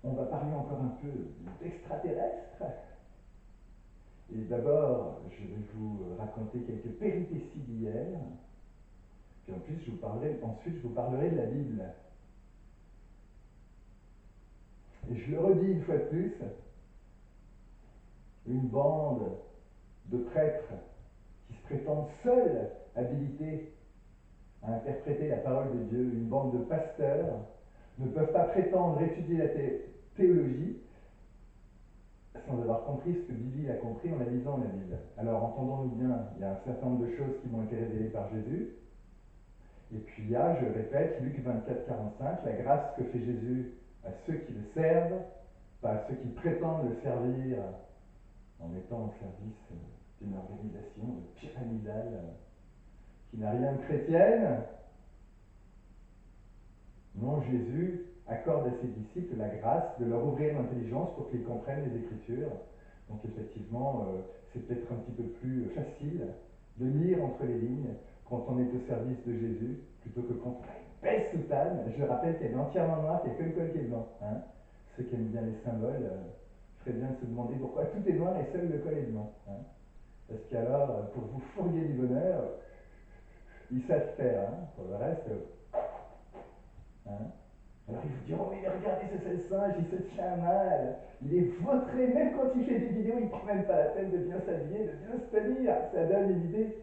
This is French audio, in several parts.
On va parler encore un peu d'extraterrestres. Et d'abord, je vais vous raconter quelques péripéties d'hier. Puis ensuite, je vous parlerai de la Bible. Et je le redis une fois de plus, une bande de prêtres qui se prétendent seuls habilités à interpréter la parole de Dieu, une bande de pasteurs, ne peuvent pas prétendre étudier la théologie sans avoir compris ce que Bibi a compris en la lisant la Bible. Alors entendons-nous bien, il y a un certain nombre de choses qui m'ont été révélées par Jésus. Et puis il y a, je répète, Luc 24, 45, la grâce que fait Jésus à ceux qui le servent, pas à ceux qui prétendent le servir en étant au service d'une organisation pyramidale qui n'a rien de chrétienne. Non, Jésus accorde à ses disciples la grâce de leur ouvrir l'intelligence pour qu'ils comprennent les Écritures. Donc effectivement, c'est peut-être un petit peu plus facile de lire entre les lignes quand on est au service de Jésus, plutôt que quand on a une belle soutane. Je rappelle qu'elle est entièrement noire, qu'il n'y a que le col qui est blanc. Hein. Ceux qui aiment bien les symboles feraient bien de se demander pourquoi tout est noir et seul le col est blanc. Hein. Parce qu'alors, pour vous fourguer du bonheur, ils savent faire. Hein. Pour le reste, hein. Alors ils vous diront, mais regardez ce seul singe, il se tient mal, il est vautré, même quand il fait des vidéos, il ne prend même pas la peine de bien s'habiller, de bien se tenir, ça donne une idée.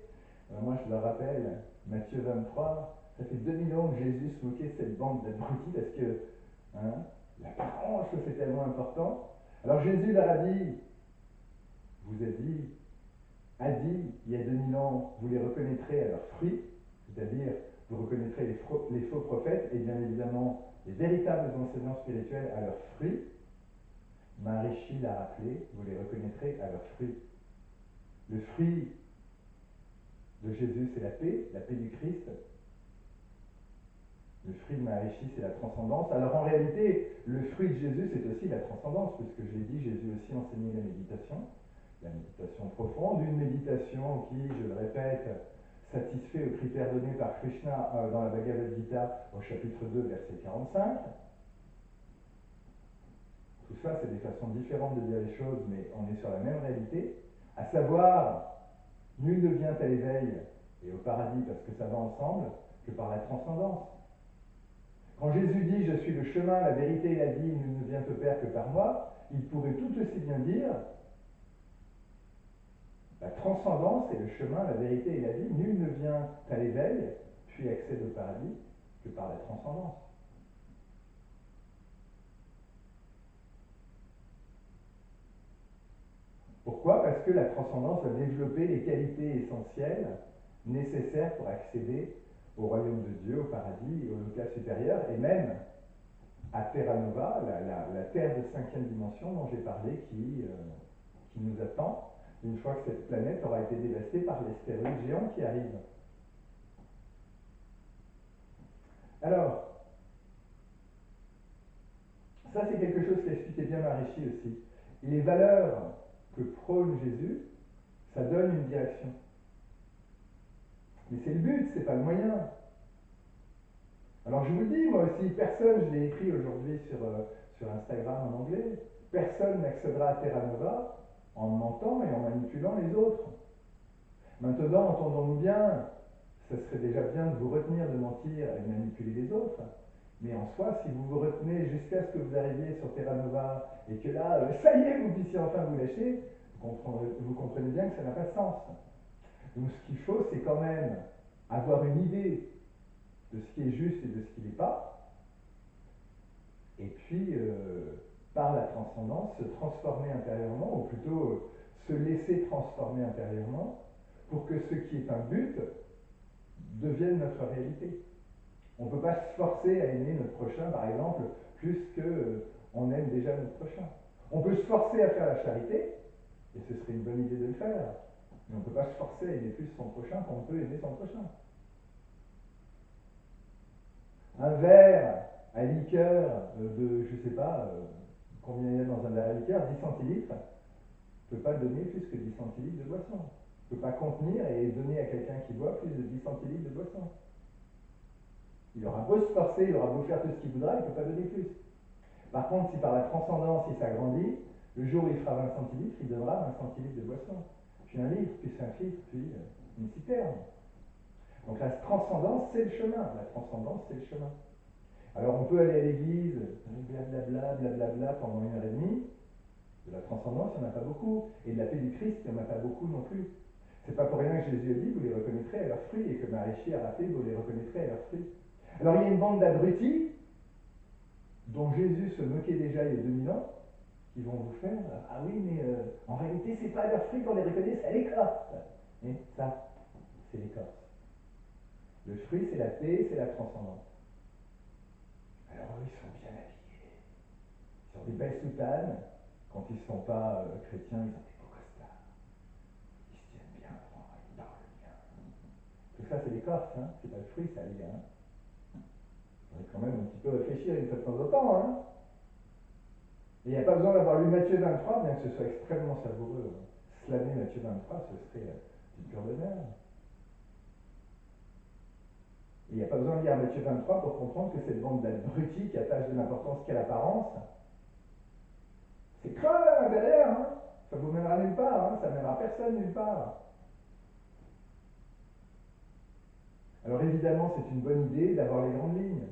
Alors moi je le rappelle, Matthieu 23, ça fait 2000 ans que Jésus se moquait de cette bande d'abrutis parce que hein, l'apparence c'est tellement important. Alors Jésus leur a dit, a dit il y a 2000 ans, vous les reconnaîtrez à leurs fruits, c'est-à-dire vous reconnaîtrez les faux prophètes et bien évidemment les véritables enseignants spirituels à leurs fruits. Maharishi l'a rappelé, vous les reconnaîtrez à leurs fruits. Le fruit de Jésus, c'est la paix du Christ. Le fruit de Maharishi, c'est la transcendance. Alors en réalité, le fruit de Jésus, c'est aussi la transcendance, puisque je l'ai dit, Jésus aussi enseignait la méditation profonde, une méditation qui, je le répète, satisfait aux critères donnés par Krishna dans la Bhagavad Gita au chapitre 2, verset 45. Tout ça, c'est des façons différentes de dire les choses, mais on est sur la même réalité, à savoir, nul ne vient à l'éveil et au paradis parce que ça va ensemble, que par la transcendance. Quand Jésus dit « Je suis le chemin, la vérité et la vie, nul ne vient au Père que par moi », il pourrait tout aussi bien dire « La transcendance est le chemin, la vérité et la vie, nul ne vient à l'éveil, puis accède au paradis, que par la transcendance ». Pourquoi? Parce que la transcendance va développer les qualités essentielles nécessaires pour accéder au royaume de Dieu, au paradis et au local supérieur, et même à Terra Nova, la Terre de cinquième dimension dont j'ai parlé, qui nous attend une fois que cette planète aura été dévastée par les stéroïdes géants qui arrivent. Alors, ça c'est quelque chose qu'expliquait bien Maharishi aussi. Les valeurs que prône Jésus, ça donne une direction. Mais c'est le but, c'est pas le moyen. Alors je vous le dis, moi aussi, personne, je l'ai écrit aujourd'hui sur Instagram en anglais, personne n'accédera à Terra Nova en mentant et en manipulant les autres. Maintenant, entendons-nous bien, ça serait déjà bien de vous retenir de mentir et de manipuler les autres. Mais en soi, si vous vous retenez jusqu'à ce que vous arriviez sur Terra Nova et que là, ça y est, vous puissiez enfin vous lâcher, vous comprenez bien que ça n'a pas de sens. Donc ce qu'il faut, c'est quand même avoir une idée de ce qui est juste et de ce qui n'est pas, et puis, par la transcendance, se transformer intérieurement, ou plutôt se laisser transformer intérieurement, pour que ce qui est un but devienne notre réalité. On ne peut pas se forcer à aimer notre prochain, par exemple, plus qu'on aime déjà notre prochain. On peut se forcer à faire la charité, et ce serait une bonne idée de le faire, mais on ne peut pas se forcer à aimer plus son prochain qu'on peut aimer son prochain. Un verre à liqueur de, je ne sais pas, combien il y a dans un verre à liqueur, 10 centilitres, ne peut pas donner plus que 10 centilitres de boisson. Ne peut pas contenir et donner à quelqu'un qui boit plus de 10 centilitres de boisson. Il aura beau se forcer, il aura beau faire tout ce qu'il voudra, il ne peut pas donner plus. Par contre, si par la transcendance il s'agrandit, le jour où il fera 20 centilitres, il donnera 20 centilitres de boisson. Puis un litre, puis 5 litres, puis une citerne. Donc la transcendance, c'est le chemin. La transcendance, c'est le chemin. Alors on peut aller à l'église, blablabla, blablabla pendant 1 heure et demie. De la transcendance, il n'y en a pas beaucoup. Et de la paix du Christ, il n'y en a pas beaucoup non plus. C'est pas pour rien que Jésus a dit, vous les reconnaîtrez à leurs fruits, et que Maréchie a rappelé, vous les reconnaîtrez à leurs fruits. Alors il y a une bande d'abrutis, dont Jésus se moquait déjà il y a 2000 ans, qui vont vous faire, ah oui, mais en réalité, c'est pas à leurs fruits qu'on les reconnaît, c'est à l'écorce. Et ça, c'est l'écorce. Le fruit, c'est la paix, c'est la transcendance. Alors eux, ils sont bien habillés. Ils ont des belles soutanes. Quand ils ne sont pas chrétiens, ils ont des beaux costards. Ils se tiennent bien droit, ils parlent bien. Tout ça, c'est l'écorce, hein. C'est pas le fruit, ça, les gars. Hein. Il faudrait quand même un petit peu réfléchir une fois de temps en temps. Hein. Et il n'y a pas besoin d'avoir lu Matthieu 23, bien que ce soit extrêmement savoureux. Hein. Slammer Matthieu 23, ce serait du pur bonheur. Il n'y a pas besoin de lire Matthieu 23 pour comprendre que cette bande d'abrutis qui attache de l'importance qu'à l'apparence, c'est creux à l'intérieur, hein. Ça ne vous mènera nulle part, hein. Ça ne mènera personne nulle part. Alors évidemment, c'est une bonne idée d'avoir les grandes lignes.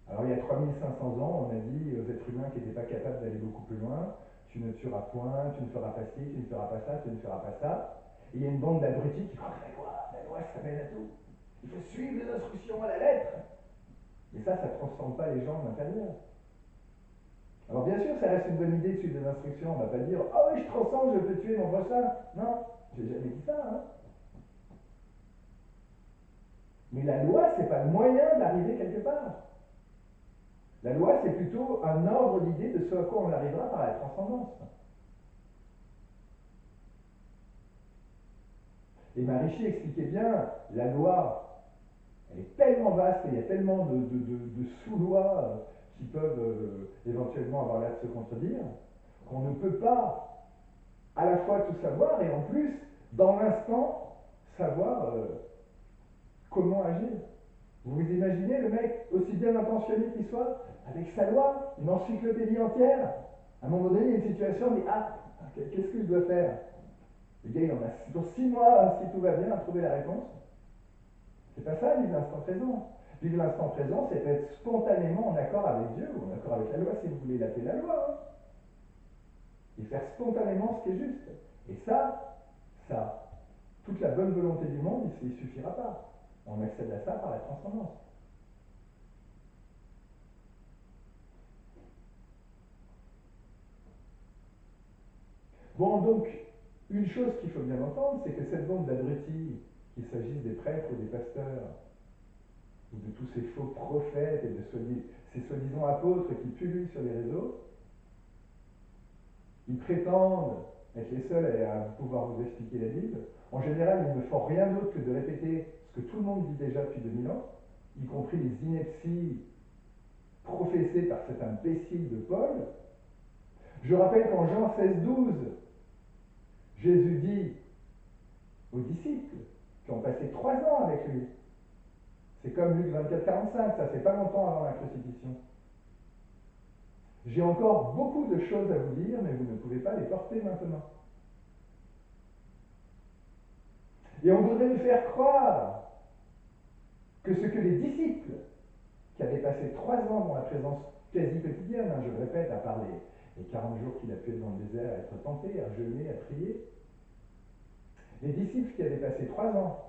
Alors il y a 3500 ans, on a dit aux êtres humains qui n'étaient pas capables d'aller beaucoup plus loin, tu ne tueras point, tu ne feras pas ci, tu ne feras pas ça, tu ne feras pas ça. Et il y a une bande d'abrutis qui croient que la loi, ça mène à tout. Il faut suivre les instructions à la lettre. Et ça ne transforme pas les gens de l'intérieur. Alors bien sûr, ça reste une bonne idée de suivre des instructions. On ne va pas dire « Ah oui, je transcende, je peux tuer mon prochain ». Non, j'ai jamais dit ça. Hein. Mais la loi, c'est pas le moyen d'arriver quelque part. La loi, c'est plutôt un ordre d'idée de ce à quoi on arrivera par la transcendance. Et Maharishi expliquait bien, la loi, elle est tellement vaste et il y a tellement de sous-lois qui peuvent éventuellement avoir l'air de se contredire, qu'on ne peut pas à la fois tout savoir et en plus, dans l'instant, savoir comment agir. Vous vous imaginez le mec, aussi bien intentionné qu'il soit, avec sa loi, une encyclopédie entière. À un moment donné, il y a une situation, il dit ah, qu'est-ce que je dois faire? Le gars, il en a pour 6 mois, si tout va bien, à trouver la réponse. C'est pas ça, vivre l'instant présent. Vivre l'instant présent, c'est être spontanément en accord avec Dieu, ou en accord avec la loi, si vous voulez l'appeler la loi. Hein. Et faire spontanément ce qui est juste. Et ça, toute la bonne volonté du monde, il ne suffira pas. On accède à ça par la transcendance. Bon, donc, une chose qu'il faut bien entendre, c'est que cette bande d'abrutis, qu'il s'agisse des prêtres ou des pasteurs, ou de tous ces faux prophètes et de ces soi-disant apôtres qui pullulent sur les réseaux, ils prétendent être les seuls à pouvoir vous expliquer la Bible. En général, ils ne font rien d'autre que de répéter ce que tout le monde dit déjà depuis 2000 ans, y compris les inepties professées par cet imbécile de Paul. Je rappelle qu'en Jean 16,12, Jésus dit aux disciples qui ont passé 3 ans avec lui, c'est comme Luc 24,45, ça fait pas longtemps avant la crucifixion. J'ai encore beaucoup de choses à vous dire, mais vous ne pouvez pas les porter maintenant. Et on voudrait nous faire croire que ce que les disciples, qui avaient passé 3 ans dans la présence quasi quotidienne, hein, je le répète, à part les 40 jours qu'il a pu être dans le désert, à être tenté, à jeûner, à prier, les disciples qui avaient passé 3 ans,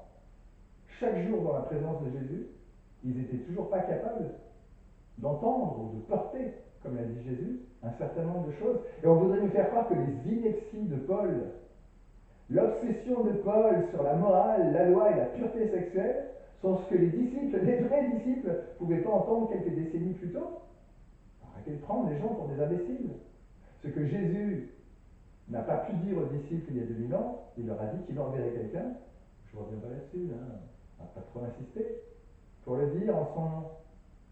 chaque jour dans la présence de Jésus, ils n'étaient toujours pas capables d'entendre ou de porter, comme l'a dit Jésus, un certain nombre de choses. Et on voudrait nous faire croire que les inepties de Paul, l'obsession de Paul sur la morale, la loi et la pureté sexuelle sont ce que les disciples, les vrais disciples, ne pouvaient pas entendre quelques décennies plus tôt. Arrêtez de prendre les gens pour des imbéciles. Ce que Jésus n'a pas pu dire aux disciples il y a 2000 ans, il leur a dit qu'il enverrait quelqu'un, je ne reviens pas là-dessus, hein, on ne va pas trop insister, pour le dire en son nom.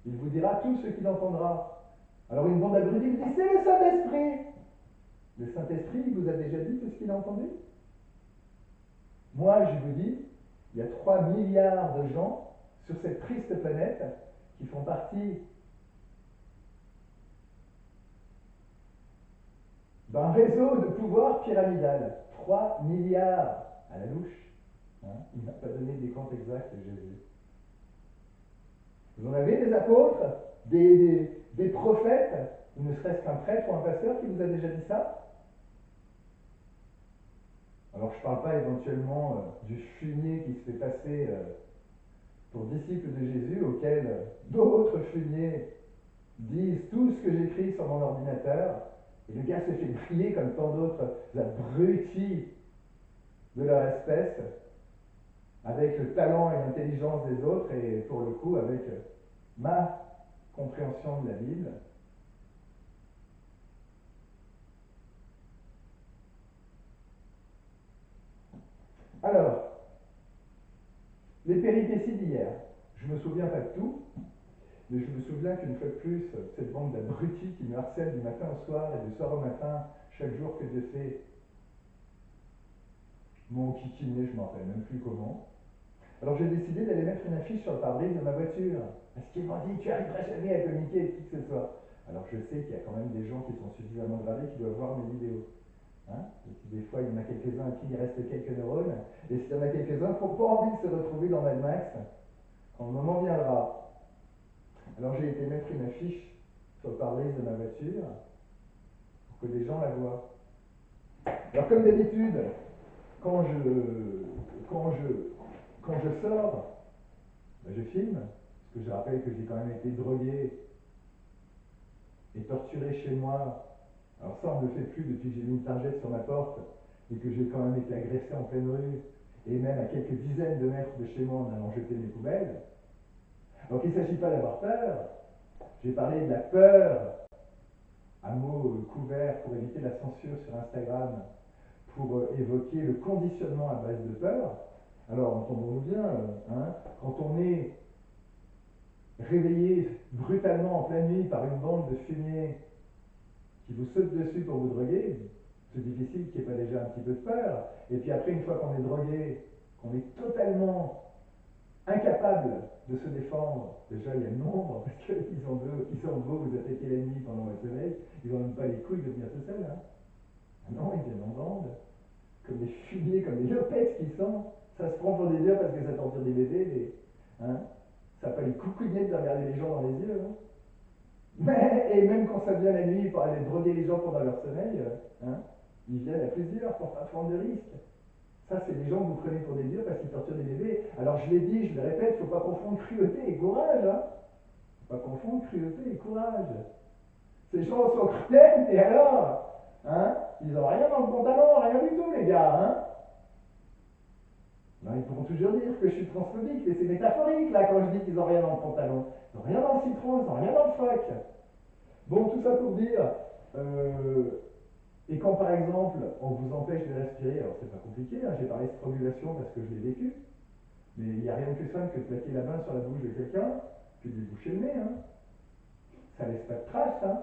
Il vous dira tout ce qu'il entendra. Alors une bande d'abrutis vous dit c'est le Saint-Esprit. Le Saint-Esprit vous a déjà dit tout ce qu'il a entendu? Moi, je vous dis, il y a 3 milliards de gens sur cette triste planète qui font partie d'un réseau de pouvoir pyramidal. 3 milliards à la louche. Hein, il n'a pas donné des comptes exacts, Jésus. Vous en avez des apôtres, des prophètes, ou ne serait-ce qu'un prêtre ou un pasteur qui vous a déjà dit ça? Alors je ne parle pas éventuellement du fumier qui se fait passer pour disciple de Jésus, auquel d'autres fumiers disent tout ce que j'écris sur mon ordinateur, et le gars se fait briller comme tant d'autres abrutis de leur espèce, avec le talent et l'intelligence des autres, et pour le coup avec ma compréhension de la Bible. Alors, les péripéties d'hier. Je ne me souviens pas de tout, mais je me souviens qu'une fois de plus, cette bande d'abrutis qui me harcèlent du matin au soir et du soir au matin, chaque jour que Dieu fait, m'ont kikiné, je ne m'en rappelle même plus comment. Alors j'ai décidé d'aller mettre une affiche sur le pare-brise de ma voiture. Parce qu'ils m'ont dit, tu n'arriveras jamais à communiquer avec qui que ce soit. Alors je sais qu'il y a quand même des gens qui sont suffisamment gravés qui doivent voir mes vidéos. Hein, et puis des fois, il y en a quelques-uns à qui il reste quelques neurones. Et s'il y en a quelques-uns qui n'ont pas envie de se retrouver dans Mad Max, quand le moment viendra. Alors j'ai été mettre une affiche sur le pare-brise de ma voiture pour que les gens la voient. Alors comme d'habitude, quand je, quand je, quand je sors, ben, je filme, parce que je rappelle que j'ai quand même été drogué et torturé chez moi. Alors ça, on ne le fait plus depuis que j'ai mis une targette sur ma porte et que j'ai quand même été agressé en pleine rue et même à quelques dizaines de mètres de chez moi en allant jeter mes poubelles. Donc il ne s'agit pas d'avoir peur. J'ai parlé de la peur, un mot couvert pour éviter la censure sur Instagram, pour évoquer le conditionnement à base de peur. Alors entendons-nous bien, hein, quand on est réveillé brutalement en pleine nuit par une bande de fumier qui vous saute dessus pour vous droguer, c'est difficile qu'il n'y ait pas déjà un petit peu de peur. Et puis après, une fois qu'on est drogué, qu'on est totalement incapable de se défendre, déjà il y a le nombre, parce qu'ils ont beau vous attaquer la nuit pendant votre sommeil, ils n'ont même pas les couilles de venir tout seuls. Hein. Ah non, ils viennent en bande, comme des fumiers, comme des lopettes qui sont. Ça se prend pour des dieux parce que ça torture des bébés, mais, hein, ça n'a pas les coucounettes de regarder les gens dans les yeux. Hein. Mais, et même quand ça vient la nuit pour aller droguer les gens pendant leur sommeil, hein, ils viennent à plusieurs pour pas prendre de risques. Ça, c'est des gens que vous prenez pour des dieux parce qu'ils torturent des bébés. Alors je l'ai dit, je le répète, il ne faut pas confondre cruauté et courage. Hein. Il ne faut pas confondre cruauté et courage. Ces gens sont cruels, et alors hein, ils n'ont rien dans le pantalon, rien du tout, les gars. Hein. Non, ils pourront toujours dire que je suis transphobique, mais c'est métaphorique là quand je dis qu'ils n'ont rien dans le pantalon. Ils n'ont rien dans le citron, ils n'ont rien dans le phoque. Bon, tout ça pour dire, et quand par exemple on vous empêche de respirer, alors c'est pas compliqué, hein, j'ai parlé de strangulation parce que je l'ai vécu, mais il n'y a rien de plus simple que de plaquer la main sur la bouche de quelqu'un, puis de lui boucher le nez. Hein. Ça laisse pas de traces. Hein.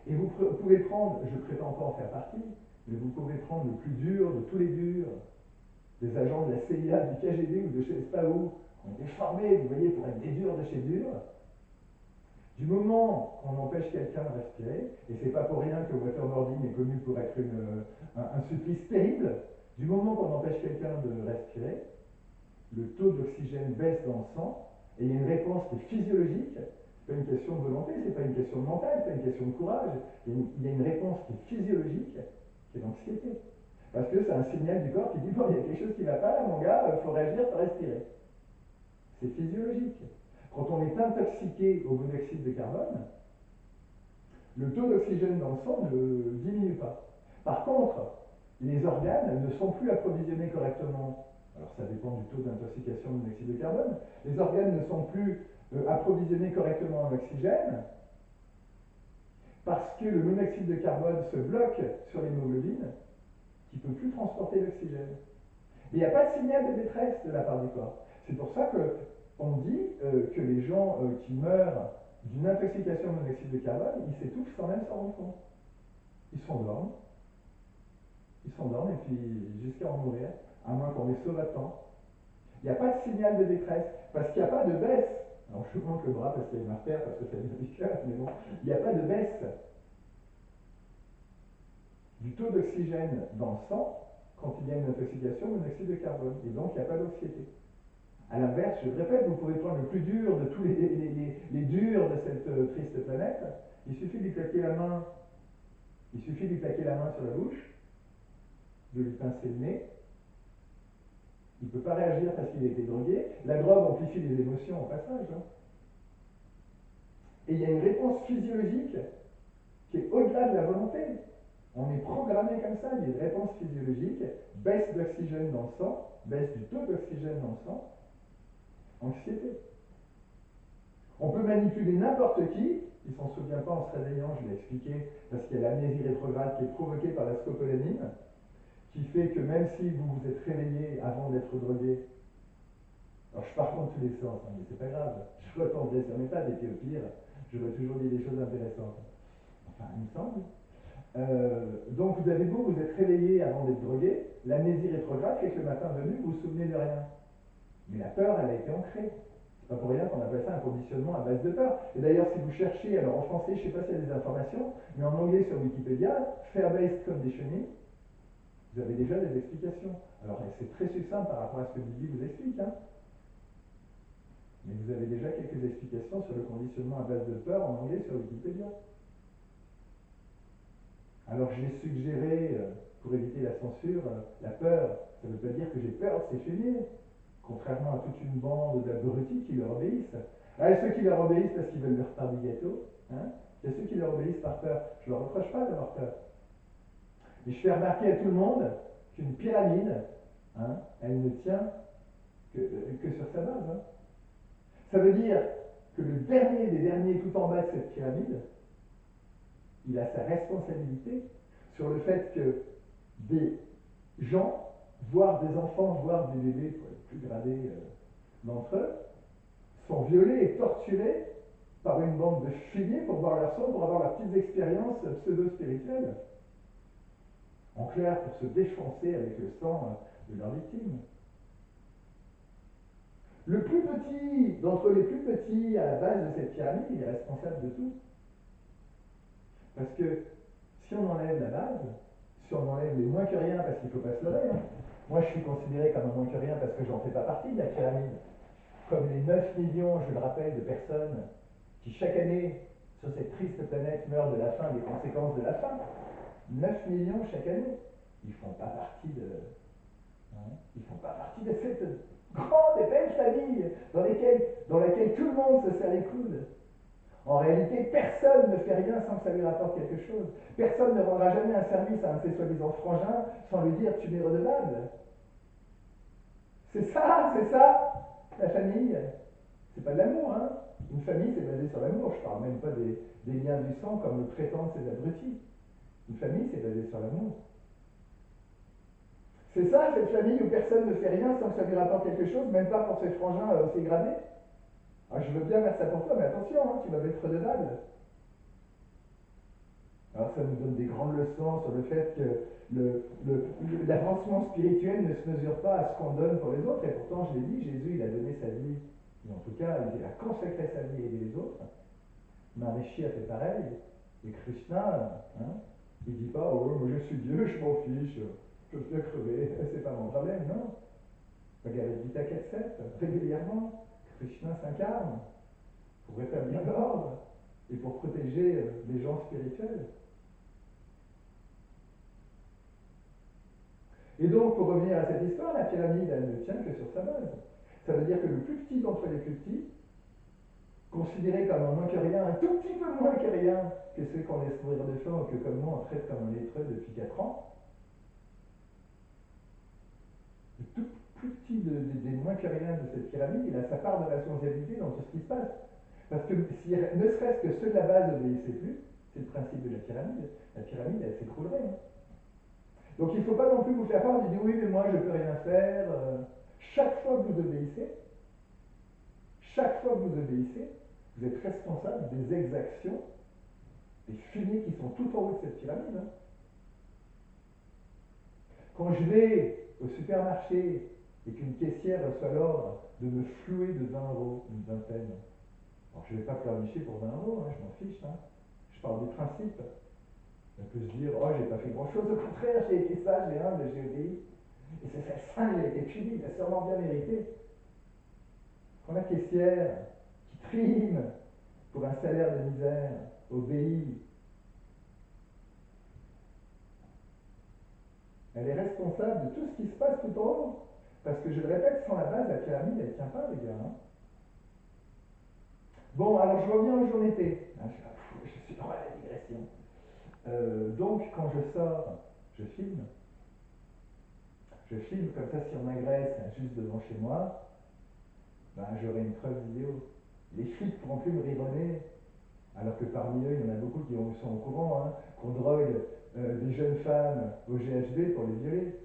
Et vous pouvez prendre, je prétends pas en faire partie, mais vous pouvez prendre le plus dur de tous les durs, des agents de la CIA, du KGB ou de je ne sais pas où, qui ont été formés, vous voyez, pour être des durs de chez durs. Du moment qu'on empêche quelqu'un de respirer, et c'est pas pour rien que Waterboarding est connu pour être un supplice terrible, du moment qu'on empêche quelqu'un de respirer, le taux d'oxygène baisse dans le sang, et il y a une réponse qui est physiologique, c'est pas une question de volonté, c'est pas une question de mental, c'est pas une question de courage, il y a une réponse qui est physiologique, qui est l'anxiété. Parce que c'est un signal du corps qui dit, bon, il y a quelque chose qui ne va pas là, mon gars, il faut réagir, il faut respirer. C'est physiologique. Quand on est intoxiqué au monoxyde de carbone, le taux d'oxygène dans le sang ne diminue pas. Par contre, les organes ne sont plus approvisionnés correctement. Alors ça dépend du taux d'intoxication au monoxyde de carbone. Les organes ne sont plus approvisionnés correctement en oxygène parce que le monoxyde de carbone se bloque sur l'hémoglobine qui ne peut plus transporter l'oxygène. Mais il n'y a pas de signal de détresse de la part du corps. C'est pour ça qu'on dit que les gens qui meurent d'une intoxication au monoxyde de carbone, ils s'étouffent sans même s'en rendre compte. Ils s'endorment et puis jusqu'à en mourir, à moins qu'on les sauve à temps. Il n'y a pas de signal de détresse, parce qu'il n'y a pas de baisse. Alors je vous montre le bras parce qu'il y a une artère, parce que ça vient du cœur, mais bon, il n'y a pas de baisse. du taux d'oxygène dans le sang quand il y a une intoxication au monoxyde de carbone. Et donc, il n'y a pas d'anxiété. À l'inverse, je le répète, vous pouvez prendre le plus dur de tous les durs de cette triste planète. Il suffit de lui claquer la main. Il suffit de lui claquer la main sur la bouche, de lui pincer le nez. Il ne peut pas réagir parce qu'il a été drogué. La drogue amplifie les émotions au passage. Hein. Et il y a une réponse physiologique qui est au-delà de la volonté. On est programmé comme ça, il y a une réponse physiologique, baisse d'oxygène dans le sang, baisse du taux d'oxygène dans le sang, anxiété. On peut manipuler n'importe qui, il ne s'en souvient pas en se réveillant, je l'ai expliqué, parce qu'il y a l'amnésie rétrograde qui est provoquée par la scopolamine, qui fait que même si vous vous êtes réveillé avant d'être drogué, alors je pars contre tous les sens, hein, mais c'est pas grave, je retomberai sur mes pattes et puis au pire, j'aurais toujours dit des choses intéressantes. Enfin, il me semble. Donc vous avez beau vous êtes réveillé avant d'être drogué, l'amnésie rétrograde fait que le matin venu, vous vous souvenez de rien. Mais la peur, elle a été ancrée. C'est pas pour rien qu'on appelle ça un conditionnement à base de peur. Et d'ailleurs, si vous cherchez, alors en français, je ne sais pas s'il y a des informations, mais en anglais sur Wikipédia, fear-based conditioning, vous avez déjà des explications. Alors c'est très succinct par rapport à ce que Bibi vous explique, hein. Mais vous avez déjà quelques explications sur le conditionnement à base de peur en anglais sur Wikipédia. Alors j'ai suggéré, pour éviter la censure, la peur. Ça ne veut pas dire que j'ai peur de ces fumiers, contrairement à toute une bande d'abrutis qui leur obéissent. Ah, et ceux qui leur obéissent parce qu'ils veulent leur part du gâteau, hein, il y a ceux qui leur obéissent par peur. Je ne leur reproche pas d'avoir peur. Mais je fais remarquer à tout le monde qu'une pyramide, hein, elle ne tient que sur sa base. Hein. Ça veut dire que le dernier des derniers tout en bas de cette pyramide, il a sa responsabilité sur le fait que des gens, voire des enfants, voire des bébés, pour être plus gradés d'entre eux, sont violés et torturés par une bande de fumiers pour boire leur sang, pour avoir leurs petites expériences pseudo-spirituelles. En clair, pour se défoncer avec le sang de leurs victimes. Le plus petit d'entre les plus petits à la base de cette pyramide, il est responsable de tout. Parce que si on enlève la base, si on enlève les moins que rien, parce qu'il ne faut pas se leurrer, hein. Moi je suis considéré comme un moins que rien parce que j'en fais pas partie de la pyramide. Comme les 9 millions, je le rappelle, de personnes qui chaque année, sur cette triste planète, meurent de la faim, des conséquences de la faim. 9 millions chaque année. Ils ne font pas partie de... Hein, ils font pas partie de cette grande et belle famille dans laquelle tout le monde se serre les coudes. En réalité, personne ne fait rien sans que ça lui rapporte quelque chose. Personne ne rendra jamais un service à un de ses soi-disant frangins sans lui dire tu m'es redevable. C'est ça, la famille. C'est pas de l'amour, hein. Une famille, c'est basé sur l'amour. Je parle même pas des liens du sang comme le prétendent ces abrutis. Une famille, c'est basé sur l'amour. C'est ça, cette famille où personne ne fait rien sans que ça lui rapporte quelque chose, même pas pour ses frangins aussi gradés. Alors, je veux bien mettre ça pour toi, mais attention, hein, tu vas être redevable. Alors ça nous donne des grandes leçons sur le fait que l'avancement spirituel ne se mesure pas à ce qu'on donne pour les autres, et pourtant je l'ai dit, Jésus il a donné sa vie, ou en tout cas il a consacré sa vie à aider les autres. Maharishi a fait pareil, et Krishna, hein, il dit pas oh moi je suis Dieu, je m'en fiche, je veux bien crever, c'est pas mon problème, non. Bhagavad Gita 4.7, régulièrement, Krishna s'incarne pour rétablir l'ordre et pour protéger les gens spirituels. Et donc, pour revenir à cette histoire, la pyramide, elle ne tient que sur sa base. Ça veut dire que le plus petit d'entre les plus petits, considéré comme un moins que rien, un tout petit peu moins que rien que ceux qu'on laisse mourir de faim ou que comme moi on traite comme un lépreux depuis 4 ans, le tout plus petit des moins que rien de cette pyramide, il a sa part de responsabilité dans tout ce qui se passe. Parce que si ne serait-ce que ceux de la base n'obéissaient plus, c'est le principe de la pyramide elle s'écroulerait. Hein. Donc il ne faut pas non plus vous faire peur de dire oui mais moi je ne peux rien faire. Chaque fois que vous obéissez, vous êtes responsable des exactions des fumiers qui sont tout en haut de cette pyramide. Hein. Quand je vais au supermarché et qu'une caissière reçoit l'ordre de me flouer de 20 euros, une vingtaine, alors je ne vais pas pleurnicher pour 20 euros, hein, je m'en fiche. Hein. Je parle du principe. Elle peut se dire, oh, j'ai pas fait grand-chose, au contraire, j'ai été sage et humble, j'ai obéi. Et c'est cette singe, j'ai été puni, il a sûrement bien mérité. Quand la caissière, qui trime pour un salaire de misère, obéit, elle est responsable de tout ce qui se passe tout en haut. Parce que je le répète, sans la base, la pyramide, elle ne tient pas, les gars. Hein. Bon, alors je reviens aux journées T. Ah, je suis droit à la digression. Donc, quand je sors, je filme. Je filme comme ça, si on m'agresse juste devant chez moi, ben, j'aurai une preuve vidéo. Les flics pourront plus me rironner, alors que parmi eux, il y en a beaucoup qui sont au courant, hein, qu'on drogue des jeunes femmes au GHB pour les violer.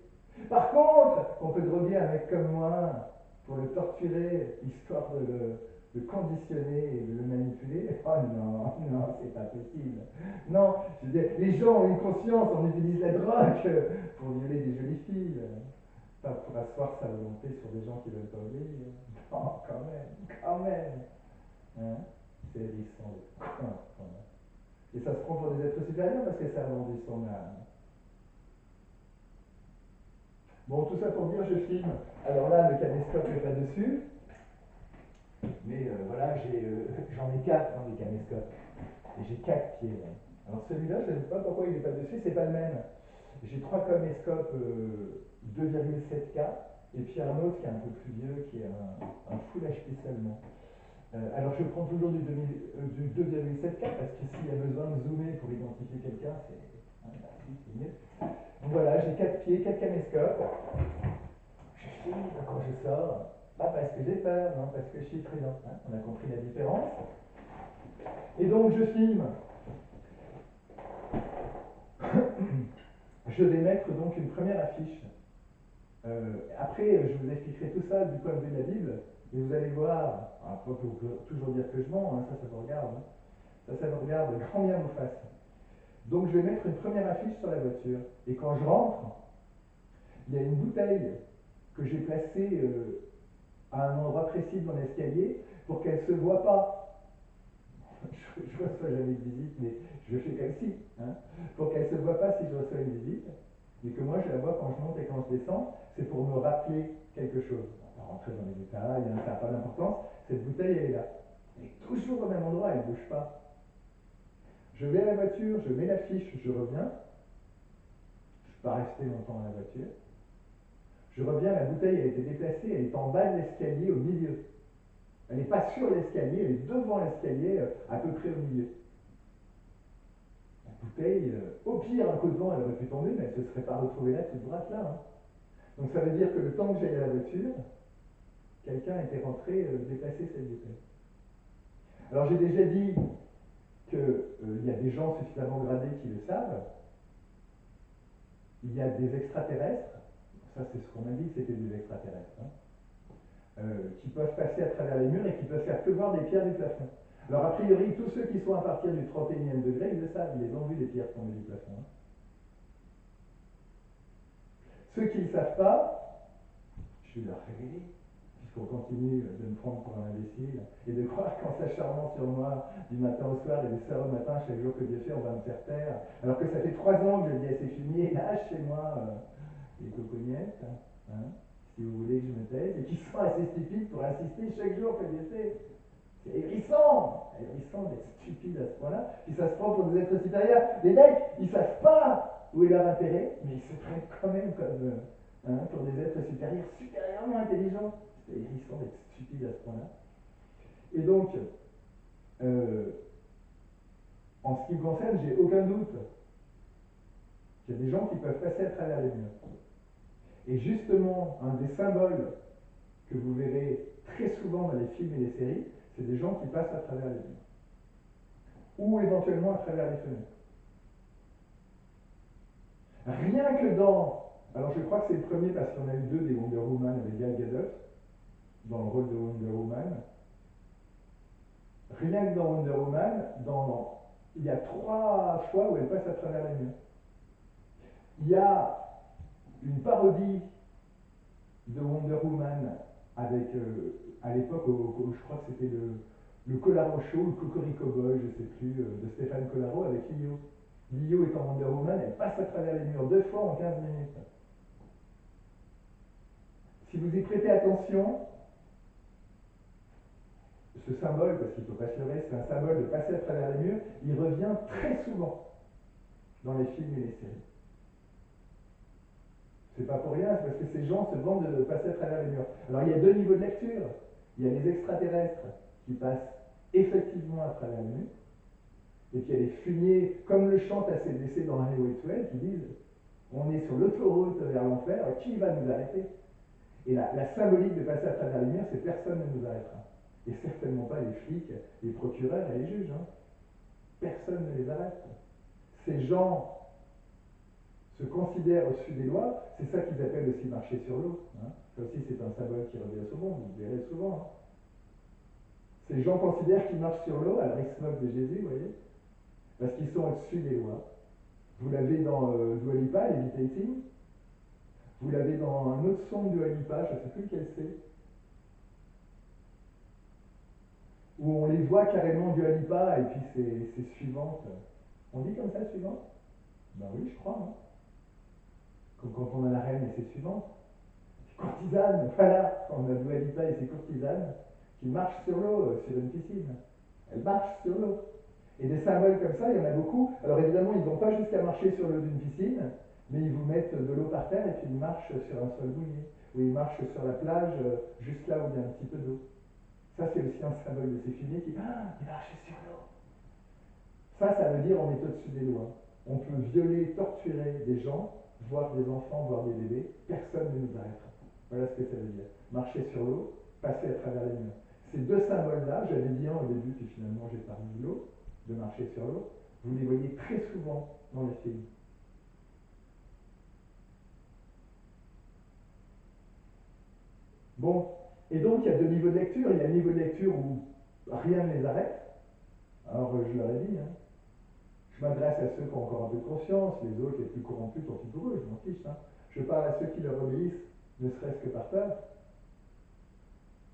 Par contre, on peut droguer un mec comme moi pour le torturer, histoire de conditionner et de le manipuler. Oh non, non, c'est pas possible. Non, je veux dire, les gens ont une conscience, on utilise la drogue pour violer des jolies filles, pas pour asseoir sa volonté sur des gens qui veulent pas obéir. Non, quand même, quand même. Hein, c'est hérissant. Et ça se prend pour des êtres supérieurs parce que ça a vendu son âme. Bon, tout ça pour dire, je filme. Alors là, le caméscope n'est pas dessus, mais voilà, j'en ai 4 dans les caméscopes. Et j'ai 4 pieds. Là. Alors celui-là, je ne sais pas pourquoi il n'est pas dessus, c'est pas le même. J'ai 3 caméscopes 2,7K, et puis un autre qui est un peu plus vieux, qui est un Full HD seulement. Alors je prends toujours du 2,7K parce que s'il y a besoin de zoomer pour identifier quelqu'un, c'est mieux. Donc voilà, j'ai 4 pieds, 4 caméscopes. Je filme quand je sors, pas parce que j'ai peur, non, parce que je suis prudent. Hein. On a compris la différence. Et donc je filme. Je vais mettre donc une première affiche. Après, je vous expliquerai tout ça du point de vue de la Bible, et vous allez voir, après, il faut toujours dire que je mens, hein, ça vous regarde. Hein. Ça vous regarde, grand bien vous fasse. Donc je vais mettre une première affiche sur la voiture. Et quand je rentre, il y a une bouteille que j'ai placée à un endroit précis dans l'escalier pour qu'elle ne se voit pas. Je ne reçois jamais de visite, mais je fais comme si, hein, pour qu'elle ne se voit pas si je reçois une visite, mais que moi je la vois quand je monte et quand je descends, c'est pour me rappeler quelque chose. On va rentrer dans les détails, hein, ça n'a pas d'importance, cette bouteille elle est là. Elle est toujours au même endroit, elle ne bouge pas. Je vais à la voiture, je mets l'affiche, je reviens, je ne suis pas resté longtemps à la voiture, je reviens, la bouteille a été déplacée, elle est en bas de l'escalier au milieu. Elle n'est pas sur l'escalier, elle est devant l'escalier, à peu près au milieu. La bouteille, au pire, un coup de vent, elle aurait pu tomber, mais elle ne se serait pas retrouvée là, toute droite là. Hein. Donc ça veut dire que le temps que j'aille à la voiture, quelqu'un était rentré déplacer cette bouteille. Alors j'ai déjà dit qu'il y a des gens suffisamment gradés qui le savent. Il y a des extraterrestres, ça c'est ce qu'on m'a dit que c'était des extraterrestres, hein, qui peuvent passer à travers les murs et qui peuvent faire que voir des pierres du plafond. Alors a priori, tous ceux qui sont à partir du 31e degré, ils le savent, ils les ont vus les pierres tomber du plafond. Hein. Ceux qui ne le savent pas, je vais leur révéler, puisqu'on continue de me prendre pour un imbécile, et de croire qu'en s'acharnant sur moi du matin au soir et du soir au matin, chaque jour que Dieu fait, on va me faire taire, alors que ça fait 3 ans que je dis à ces fumiers, lâchez-moi les cocognettes, hein, si vous voulez que je me taise, et qui sont assez stupides pour insister chaque jour que Dieu fait. C'est hérissant d'être stupide à ce point-là, puis ça se prend pour des êtres supérieurs. Les mecs, ils savent pas où est leur intérêt, mais ils se prennent quand même comme pour des êtres supérieurs, supérieurement intelligents. C'est hérissant d'être stupide à ce point-là. Et donc, en ce qui me concerne, j'ai aucun doute qu'il y a des gens qui peuvent passer à travers les murs. Et justement, un des symboles que vous verrez très souvent dans les films et les séries, c'est des gens qui passent à travers les murs. Ou éventuellement à travers les fenêtres. Rien que dans... Alors je crois que c'est le premier parce qu'on a eu 2 des Wonder Woman avec Gal Gadot, dans le rôle de Wonder Woman. Rien que dans Wonder Woman, il y a 3 fois où elle passe à travers les murs. Il y a une parodie de Wonder Woman avec, à l'époque, je crois que c'était le Colaro Show, le Cocorico Boy, je ne sais plus, de Stéphane Collaro avec Lio. Dio étant Wonder Woman, elle passe à travers les murs 2 fois en 15 minutes. Si vous y prêtez attention, ce symbole, parce qu'il ne faut pas se leurrer, c'est un symbole de passer à travers les murs, il revient très souvent dans les films et les séries. C'est pas pour rien, c'est parce que ces gens se vendent de passer à travers les murs. Alors il y a deux niveaux de lecture. Il y a les extraterrestres qui passent effectivement à travers les murs, et puis il y a les fumiers, comme le chante ACDC dans Highway 12, qui disent on est sur l'autoroute vers l'enfer, qui va nous arrêter? Et la symbolique de passer à travers les murs, c'est personne ne nous arrêtera. Et certainement pas les flics, les procureurs et les juges. Hein. Personne ne les arrête. Ces gens se considèrent au-dessus des lois, c'est ça qu'ils appellent aussi marcher sur l'eau. Hein. Ça aussi, c'est un symbole qui revient souvent, vous le verrez souvent. Hein. Ces gens considèrent qu'ils marchent sur l'eau, alors ils se moquent de Jésus, vous voyez, parce qu'ils sont au-dessus des lois. Vous l'avez dans Dua Lipa, Levitating. Vous l'avez dans un autre son de Dua Lipa, je ne sais plus lequel c'est, où on les voit carrément Dua Lipa et puis c'est suivante. On dit comme ça, suivante? Ben oui, je crois. Hein. Comme quand on a la reine et ses suivantes. Courtisane, voilà, on a Dua Lipa et ses courtisanes qui marchent sur l'eau, sur une piscine. Elles marchent sur l'eau. Et des symboles comme ça, il y en a beaucoup. Alors évidemment, ils ne vont pas jusqu'à marcher sur l'eau d'une piscine, mais ils vous mettent de l'eau par terre et puis ils marchent sur un sol mouillé. Ou ils marchent sur la plage, juste là où il y a un petit peu d'eau. Ça, c'est aussi un symbole de ces fumées qui il marche sur l'eau. Ça veut dire on est au-dessus des lois. On peut violer, torturer des gens, voire des enfants, voire des bébés. Personne ne nous arrêtera. Voilà ce que ça veut dire. Marcher sur l'eau, passer à travers les murs. Ces deux symboles-là, j'avais dit un au début, puis finalement j'ai parlé de l'eau, de marcher sur l'eau, vous les voyez très souvent dans les films. Bon, et donc il y a deux niveaux de lecture. Il y a le niveau de lecture où rien ne les arrête. Alors je leur ai dit, hein, je m'adresse à ceux qui ont encore un peu de conscience, les autres, les plus corrompus, tant pis pour eux, je m'en fiche. Hein. Je parle à ceux qui leur obéissent, ne serait-ce que par peur.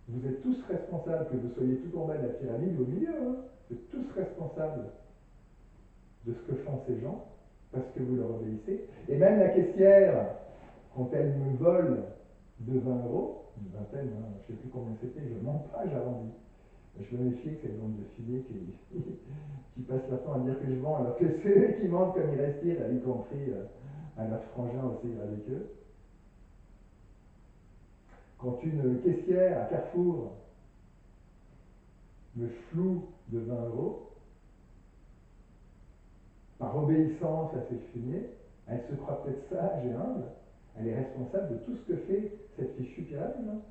Vous êtes tous responsables, que vous soyez tout en bas de la pyramide ou au milieu. Hein. Vous êtes tous responsables de ce que font ces gens, parce que vous leur obéissez. Et même la caissière, quand elle me vole de 20 euros, une vingtaine, hein, je ne sais plus combien c'était, je ne mens pas, j'arrondis. Je me méfie que c'est le nombre de filets qui passent leur temps à dire que je vends, alors que c'est eux qui mentent comme ils respirent, y compris à leurs frangins aussi avec eux. Quand une caissière à Carrefour me floue de 20 euros, par obéissance à ses fumiers, elle se croit peut-être sage et humble, elle est responsable de tout ce que fait cette fichue pyramide. Hein.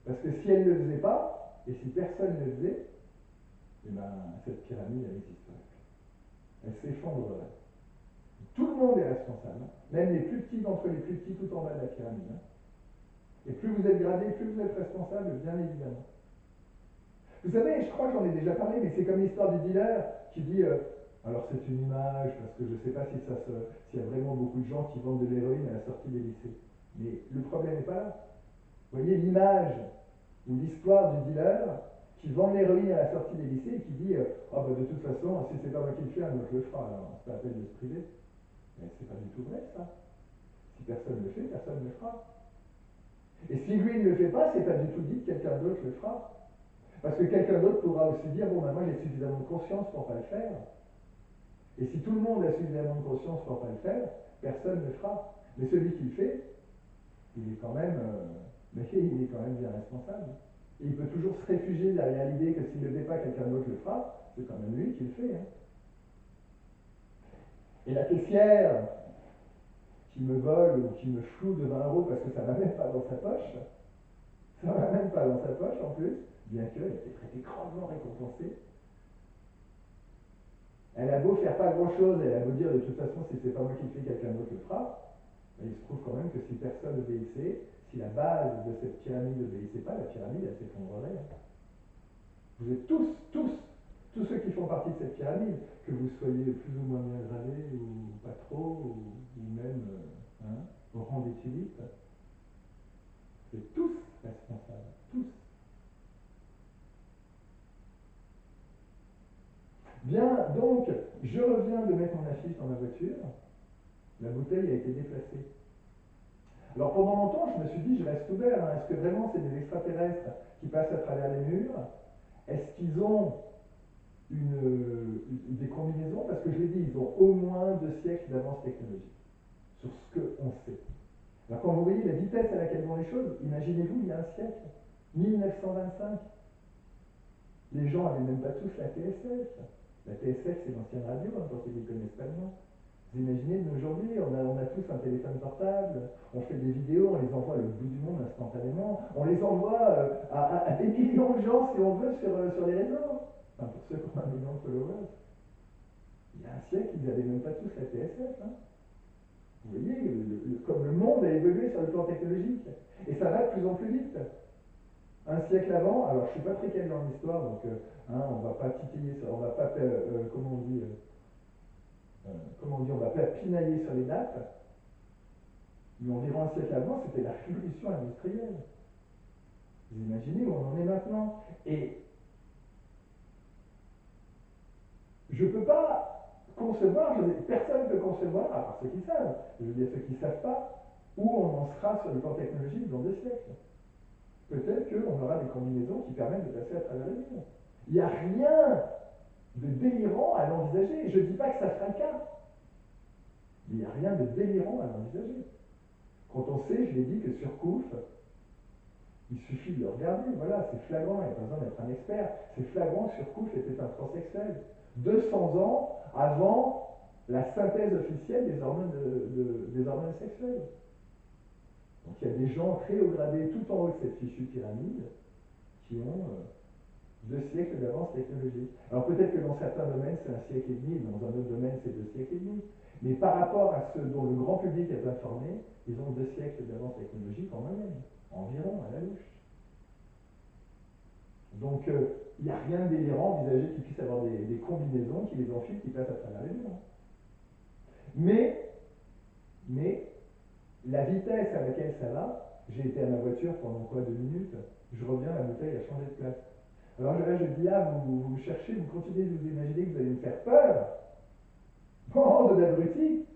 Parce que si elle ne le faisait pas, et si personne ne le faisait, eh ben, cette pyramide, elle n'existerait plus. Elle s'effondrerait. Tout le monde est responsable, hein. Même les plus petits d'entre les plus petits tout en bas de la pyramide. Hein. Et plus vous êtes gradé, plus vous êtes responsable, bien évidemment. Vous savez, je crois que j'en ai déjà parlé, mais c'est comme l'histoire du dealer qui dit alors c'est une image, parce que je ne sais pas s'il y a vraiment beaucoup de gens qui vendent de l'héroïne à la sortie des lycées. Mais le problème n'est pas là. Vous voyez l'image ou l'histoire du dealer qui vend de l'héroïne à la sortie des lycées et qui dit bah, de toute façon, si c'est pas moi qui le fais, un autre le fera, alors c'est pas la peine de se priver. Mais c'est pas du tout vrai ça. Si personne ne le fait, personne ne le fera. Et si lui ne le fait pas, c'est pas du tout dit que quelqu'un d'autre le fera. Parce que quelqu'un d'autre pourra aussi dire, bon, ben moi j'ai suffisamment de conscience pour ne pas le faire. Et si tout le monde a suffisamment de conscience pour ne pas le faire, personne ne le fera. Mais celui qui le fait, il est quand même, mais il est quand même bien responsable. Et il peut toujours se réfugier derrière l'idée que s'il ne le fait pas, quelqu'un d'autre le fera. C'est quand même lui qui le fait. Hein. Et la caissière qui me vole ou qui me floue de 20 euros parce que ça ne va même pas dans sa poche, ça ne va même pas dans sa poche en plus, bien qu'elle ait été grandement récompensée. Elle a beau faire pas grand-chose, elle a beau dire de toute façon si c'est pas moi qui le fais, quelqu'un d'autre le fera, mais il se trouve quand même que si personne obéissait, si la base de cette pyramide n'obéissait pas, la pyramide elle s'effondrerait. Vous êtes tous ceux qui font partie de cette pyramide, que vous soyez plus ou moins bien gradés, ou pas trop, ou même au rang des tulipes, vous êtes tous responsables, tous. Bien, donc, je reviens viens de mettre mon affiche dans ma voiture, la bouteille a été déplacée. Alors pendant longtemps, je me suis dit, je reste ouvert, hein. Est-ce que vraiment c'est des extraterrestres qui passent à travers les murs? Est-ce qu'ils ont des combinaisons? Parce que je l'ai dit, ils ont au moins 2 siècles d'avance technologique sur ce qu'on sait. Alors quand vous voyez la vitesse à laquelle vont les choses, imaginez-vous il y a un siècle, 1925, les gens n'avaient même pas tous la TSF. La TSF, c'est l'ancienne radio, hein, pour ceux qui ne connaissent pas le nom. Vous imaginez, aujourd'hui, on a tous un téléphone portable, on fait des vidéos, on les envoie à l'autre bout du monde instantanément, on les envoie à des millions de gens, si on veut, sur les réseaux. Enfin, pour ceux qui ont 1 million de followers. Il y a un siècle, ils n'avaient même pas tous la TSF. Hein. Vous voyez, comme le monde a évolué sur le plan technologique. Et ça va de plus en plus vite. Un siècle avant, alors je ne suis pas très calé dans l'histoire, donc hein, on ne va pas titiller, on va pas, on va pas pinailler sur les dates, mais environ un siècle avant, c'était la révolution industrielle. Vous imaginez où on en est maintenant? Et je ne peux pas concevoir, personne ne peut concevoir, à part ceux qui savent, je veux dire ceux qui ne savent pas, où on en sera sur le plan technologique dans 2 siècles. Peut-être qu'on aura des combinaisons qui permettent de passer à travers les murs. Il n'y a rien de délirant à l'envisager. Je ne dis pas que ça sera le cas, mais il n'y a rien de délirant à l'envisager. Quand on sait, je l'ai dit, que sur Kouf, il suffit de le regarder, voilà, c'est flagrant, il n'y a pas besoin d'être un expert. C'est flagrant que Surcouf était un transsexuel. 200 ans avant la synthèse officielle des hormones sexuelles. Donc il y a des gens très haut gradés tout en haut de cette fichue pyramide qui ont 2 siècles d'avance technologique. Alors peut-être que dans certains domaines c'est 1 siècle et demi, dans un autre domaine c'est 2 siècles et demi. Mais par rapport à ceux dont le grand public est informé, ils ont 2 siècles d'avance technologique en moyenne, environ, à la louche. Donc il n'y a rien de délirant à envisager qu'ils puissent avoir des combinaisons qui les enfilent, qui passent à travers les murs. Mais, la vitesse à laquelle ça va, j'ai été à ma voiture pendant quoi, 2 minutes, je reviens, la bouteille a changé de place. Alors là, je dis, ah, vous cherchez, vous continuez de vous imaginer que vous allez me faire peur. Bande d'abrutis.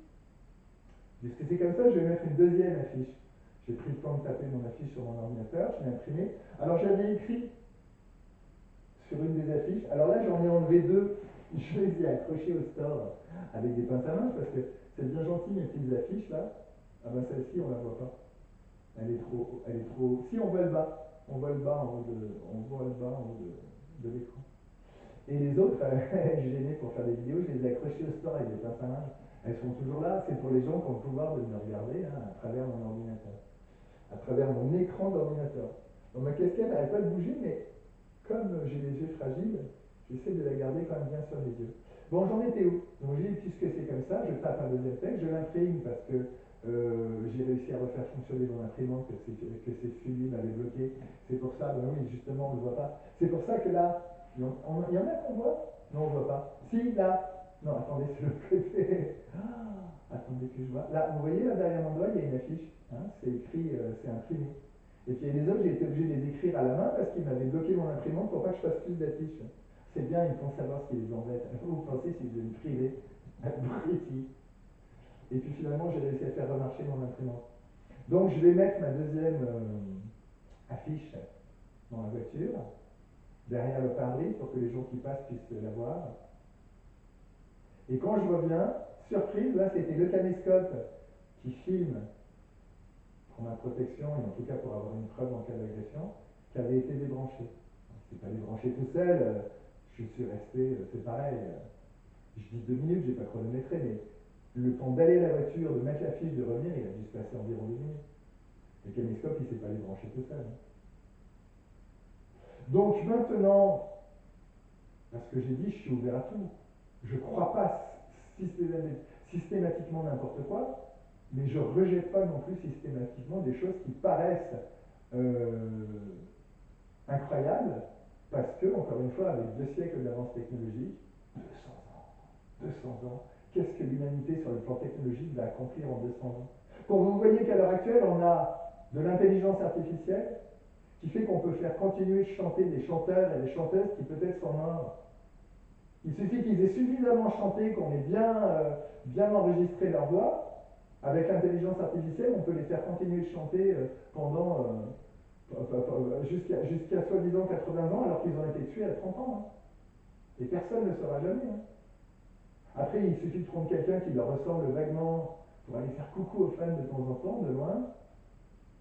Puisque c'est comme ça, je vais mettre une deuxième affiche. J'ai pris le temps de taper mon affiche sur mon ordinateur, je l'ai imprimée. Alors j'avais écrit sur une des affiches, alors là j'en ai enlevé 2, je les ai accrochées au store avec des pinces à linge parce que c'est bien gentil mes petites affiches là. Ah ben celle-ci on la voit pas. Elle est trop. Si on voit le bas, on voit le bas en haut de l'écran. Et les autres, je gênais pour faire des vidéos, je les ai accrochées au store avec des pinces à linge. Elles sont toujours là, c'est pour les gens qui ont le pouvoir de me regarder hein, à travers mon ordinateur, à travers mon écran d'ordinateur. Donc ma casquette n'arrête pas de bouger, mais comme j'ai les yeux fragiles, j'essaie de la garder quand même bien sur les yeux. Bon, j'en étais où? Donc j'ai dit, puisque c'est comme ça, je tape un deuxième texte, je l'imprime parce que j'ai réussi à refaire fonctionner mon imprimante, que ces fumées m'avaient bloqué. C'est pour ça, ben oui, justement, on ne le voit pas. C'est pour ça que là, il y en a qu'on voit? Non, on ne voit pas. Si, là. Non, attendez, c'est l'autre côté. Attendez que je vois. Là, vous voyez, là, derrière mon doigt, il y a une affiche. Hein, c'est écrit, c'est imprimé. Et puis les autres, j'ai été obligé de les écrire à la main parce qu'ils m'avaient bloqué mon imprimante pour pas que je fasse plus d'affiches. C'est bien, ils me font savoir ce qui les embête. Vous pensez si je vais me priver? Abruti. Et puis finalement, j'ai réussi à faire remarcher mon imprimante. Donc je vais mettre ma deuxième affiche dans la voiture, derrière le pare-brise pour que les gens qui passent puissent la voir. Et quand je reviens, surprise, là c'était le caméscope qui filme pour ma protection et en tout cas pour avoir une preuve en cas d'agression, qui avait été débranché. C'est pas débranché tout seul, je suis resté, c'est pareil, je dis 2 minutes, j'ai pas chronométré, mais le temps d'aller à la voiture, de mettre la fiche, de revenir, il a dû se passer environ 2 minutes. Le caméscope, il s'est pas débranché tout seul. Donc maintenant, parce que j'ai dit, je suis ouvert à tout. Je ne crois pas systématiquement n'importe quoi, mais je ne rejette pas non plus systématiquement des choses qui paraissent incroyables, parce que, encore une fois, avec 2 siècles d'avance technologique, 200 ans, qu'est-ce que l'humanité sur le plan technologique va accomplir en 200 ans? Quand vous voyez qu'à l'heure actuelle, on a de l'intelligence artificielle qui fait qu'on peut faire continuer de chanter des chanteurs et des chanteuses qui peut-être sont morts. Il suffit qu'ils aient suffisamment chanté, qu'on ait bien enregistré leur voix. Avec l'intelligence artificielle, on peut les faire continuer de chanter pendant jusqu'à soi-disant 80 ans, alors qu'ils ont été tués à 30 ans. Hein. Et personne ne le saura jamais. Hein. Après, il suffit de prendre quelqu'un qui leur ressemble vaguement pour aller faire coucou aux fans de temps en temps, de loin.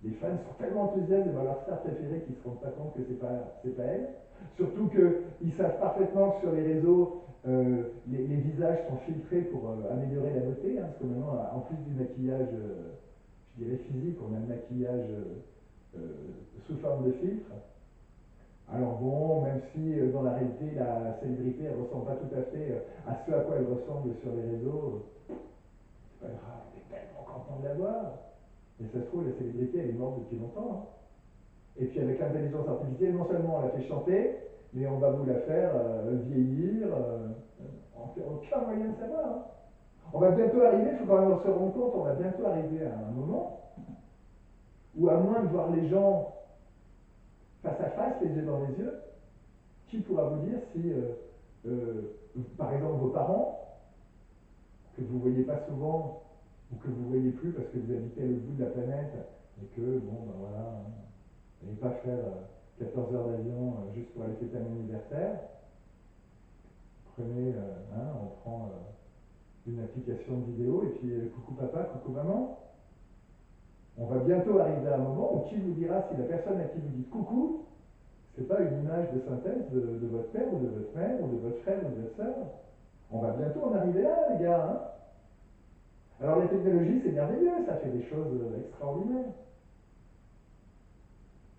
Les fans sont tellement enthousiastes de voir leur star préférée qu'ils ne se rendent pas compte que c'est pas elle. Surtout qu'ils savent parfaitement que sur les réseaux, les visages sont filtrés pour améliorer la beauté, hein, parce que maintenant, en plus du maquillage, je dirais physique, on a le maquillage sous forme de filtre. Alors bon, même si dans la réalité, la célébrité, elle ne ressemble pas tout à fait à ce à quoi elle ressemble sur les réseaux, c'est pas grave, on est tellement content de la voir. Et ça se trouve, la célébrité, elle est morte depuis longtemps. Hein. Et puis avec l'intelligence artificielle, non seulement on la fait chanter, mais on va vous la faire vieillir. On n'a aucun moyen de savoir. Hein. On va bientôt arriver, il faut quand même se rendre compte, on va bientôt arriver à un moment où, à moins de voir les gens face à face, les yeux dans les yeux, qui pourra vous dire si, par exemple, vos parents, que vous ne voyez pas souvent, ou que vous ne voyez plus parce que vous habitez à l'autre bout de la planète, et que, bon, ben voilà, n'allez pas faire 14 heures d'avion juste pour aller fêter un anniversaire. Prenez, on prend une application de vidéo, et puis coucou papa, coucou maman. On va bientôt arriver à un moment où qui vous dira si la personne à qui vous dites coucou, c'est pas une image de synthèse de votre père ou de votre mère ou de votre frère ou de votre soeur. On va bientôt en arriver là, les gars. Hein. Alors la technologie, c'est merveilleux, ça fait des choses extraordinaires.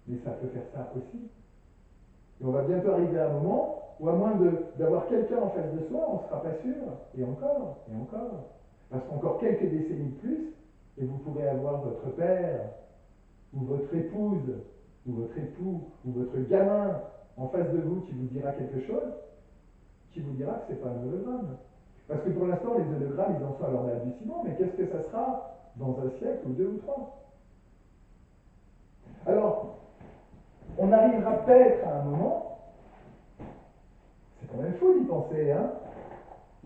Mais ça peut faire ça aussi. Et on va bientôt arriver à un moment où, à moins d'avoir quelqu'un en face de soi, on ne sera pas sûr. Et encore, et encore. Parce qu'encore quelques décennies de plus, et vous pourrez avoir votre père, ou votre épouse, ou votre époux, ou votre gamin en face de vous qui vous dira quelque chose, qui vous dira que ce n'est pas un hologramme. Parce que pour l'instant, les hologrammes, ils en sont à leur balbutiement, mais qu'est-ce que ça sera dans un siècle ou deux ou trois? Alors, on arrivera peut-être à un moment, c'est quand même fou d'y penser, hein,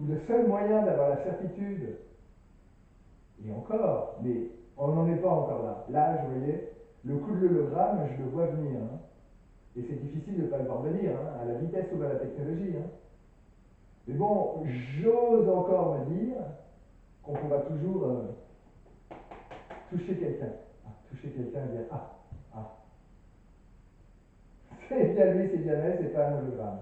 où le seul moyen d'avoir la certitude, et encore, mais on n'en est pas encore là. Là, vous voyez, le coup de l'hologramme, je le vois venir. Hein, et c'est difficile de ne pas le voir venir, hein, à la vitesse où va la technologie. Hein. Mais bon, j'ose encore me dire qu'on pourra toujours toucher quelqu'un. Toucher quelqu'un et dire ah, c'est bien lui, c'est bien elle, c'est pas un hologramme.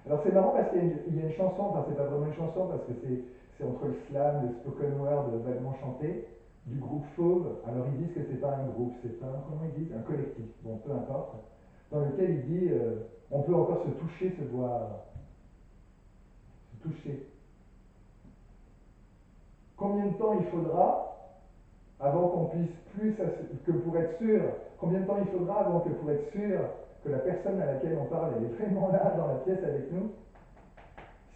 Alors c'est marrant parce qu'il y a une chanson, enfin c'est pas vraiment une chanson parce que c'est entre le slam, le spoken word vaguement chanté, du groupe Fauve. Alors ils disent que c'est pas un groupe, c'est un, comment ils disent, un collectif, bon peu importe, dans lequel il dit on peut encore se toucher, se voir, se toucher. Combien de temps il faudra avant qu'on puisse plus, que pour être sûr, combien de temps il faudra avant que pour être sûr que la personne à laquelle on parle, elle est vraiment là dans la pièce avec nous,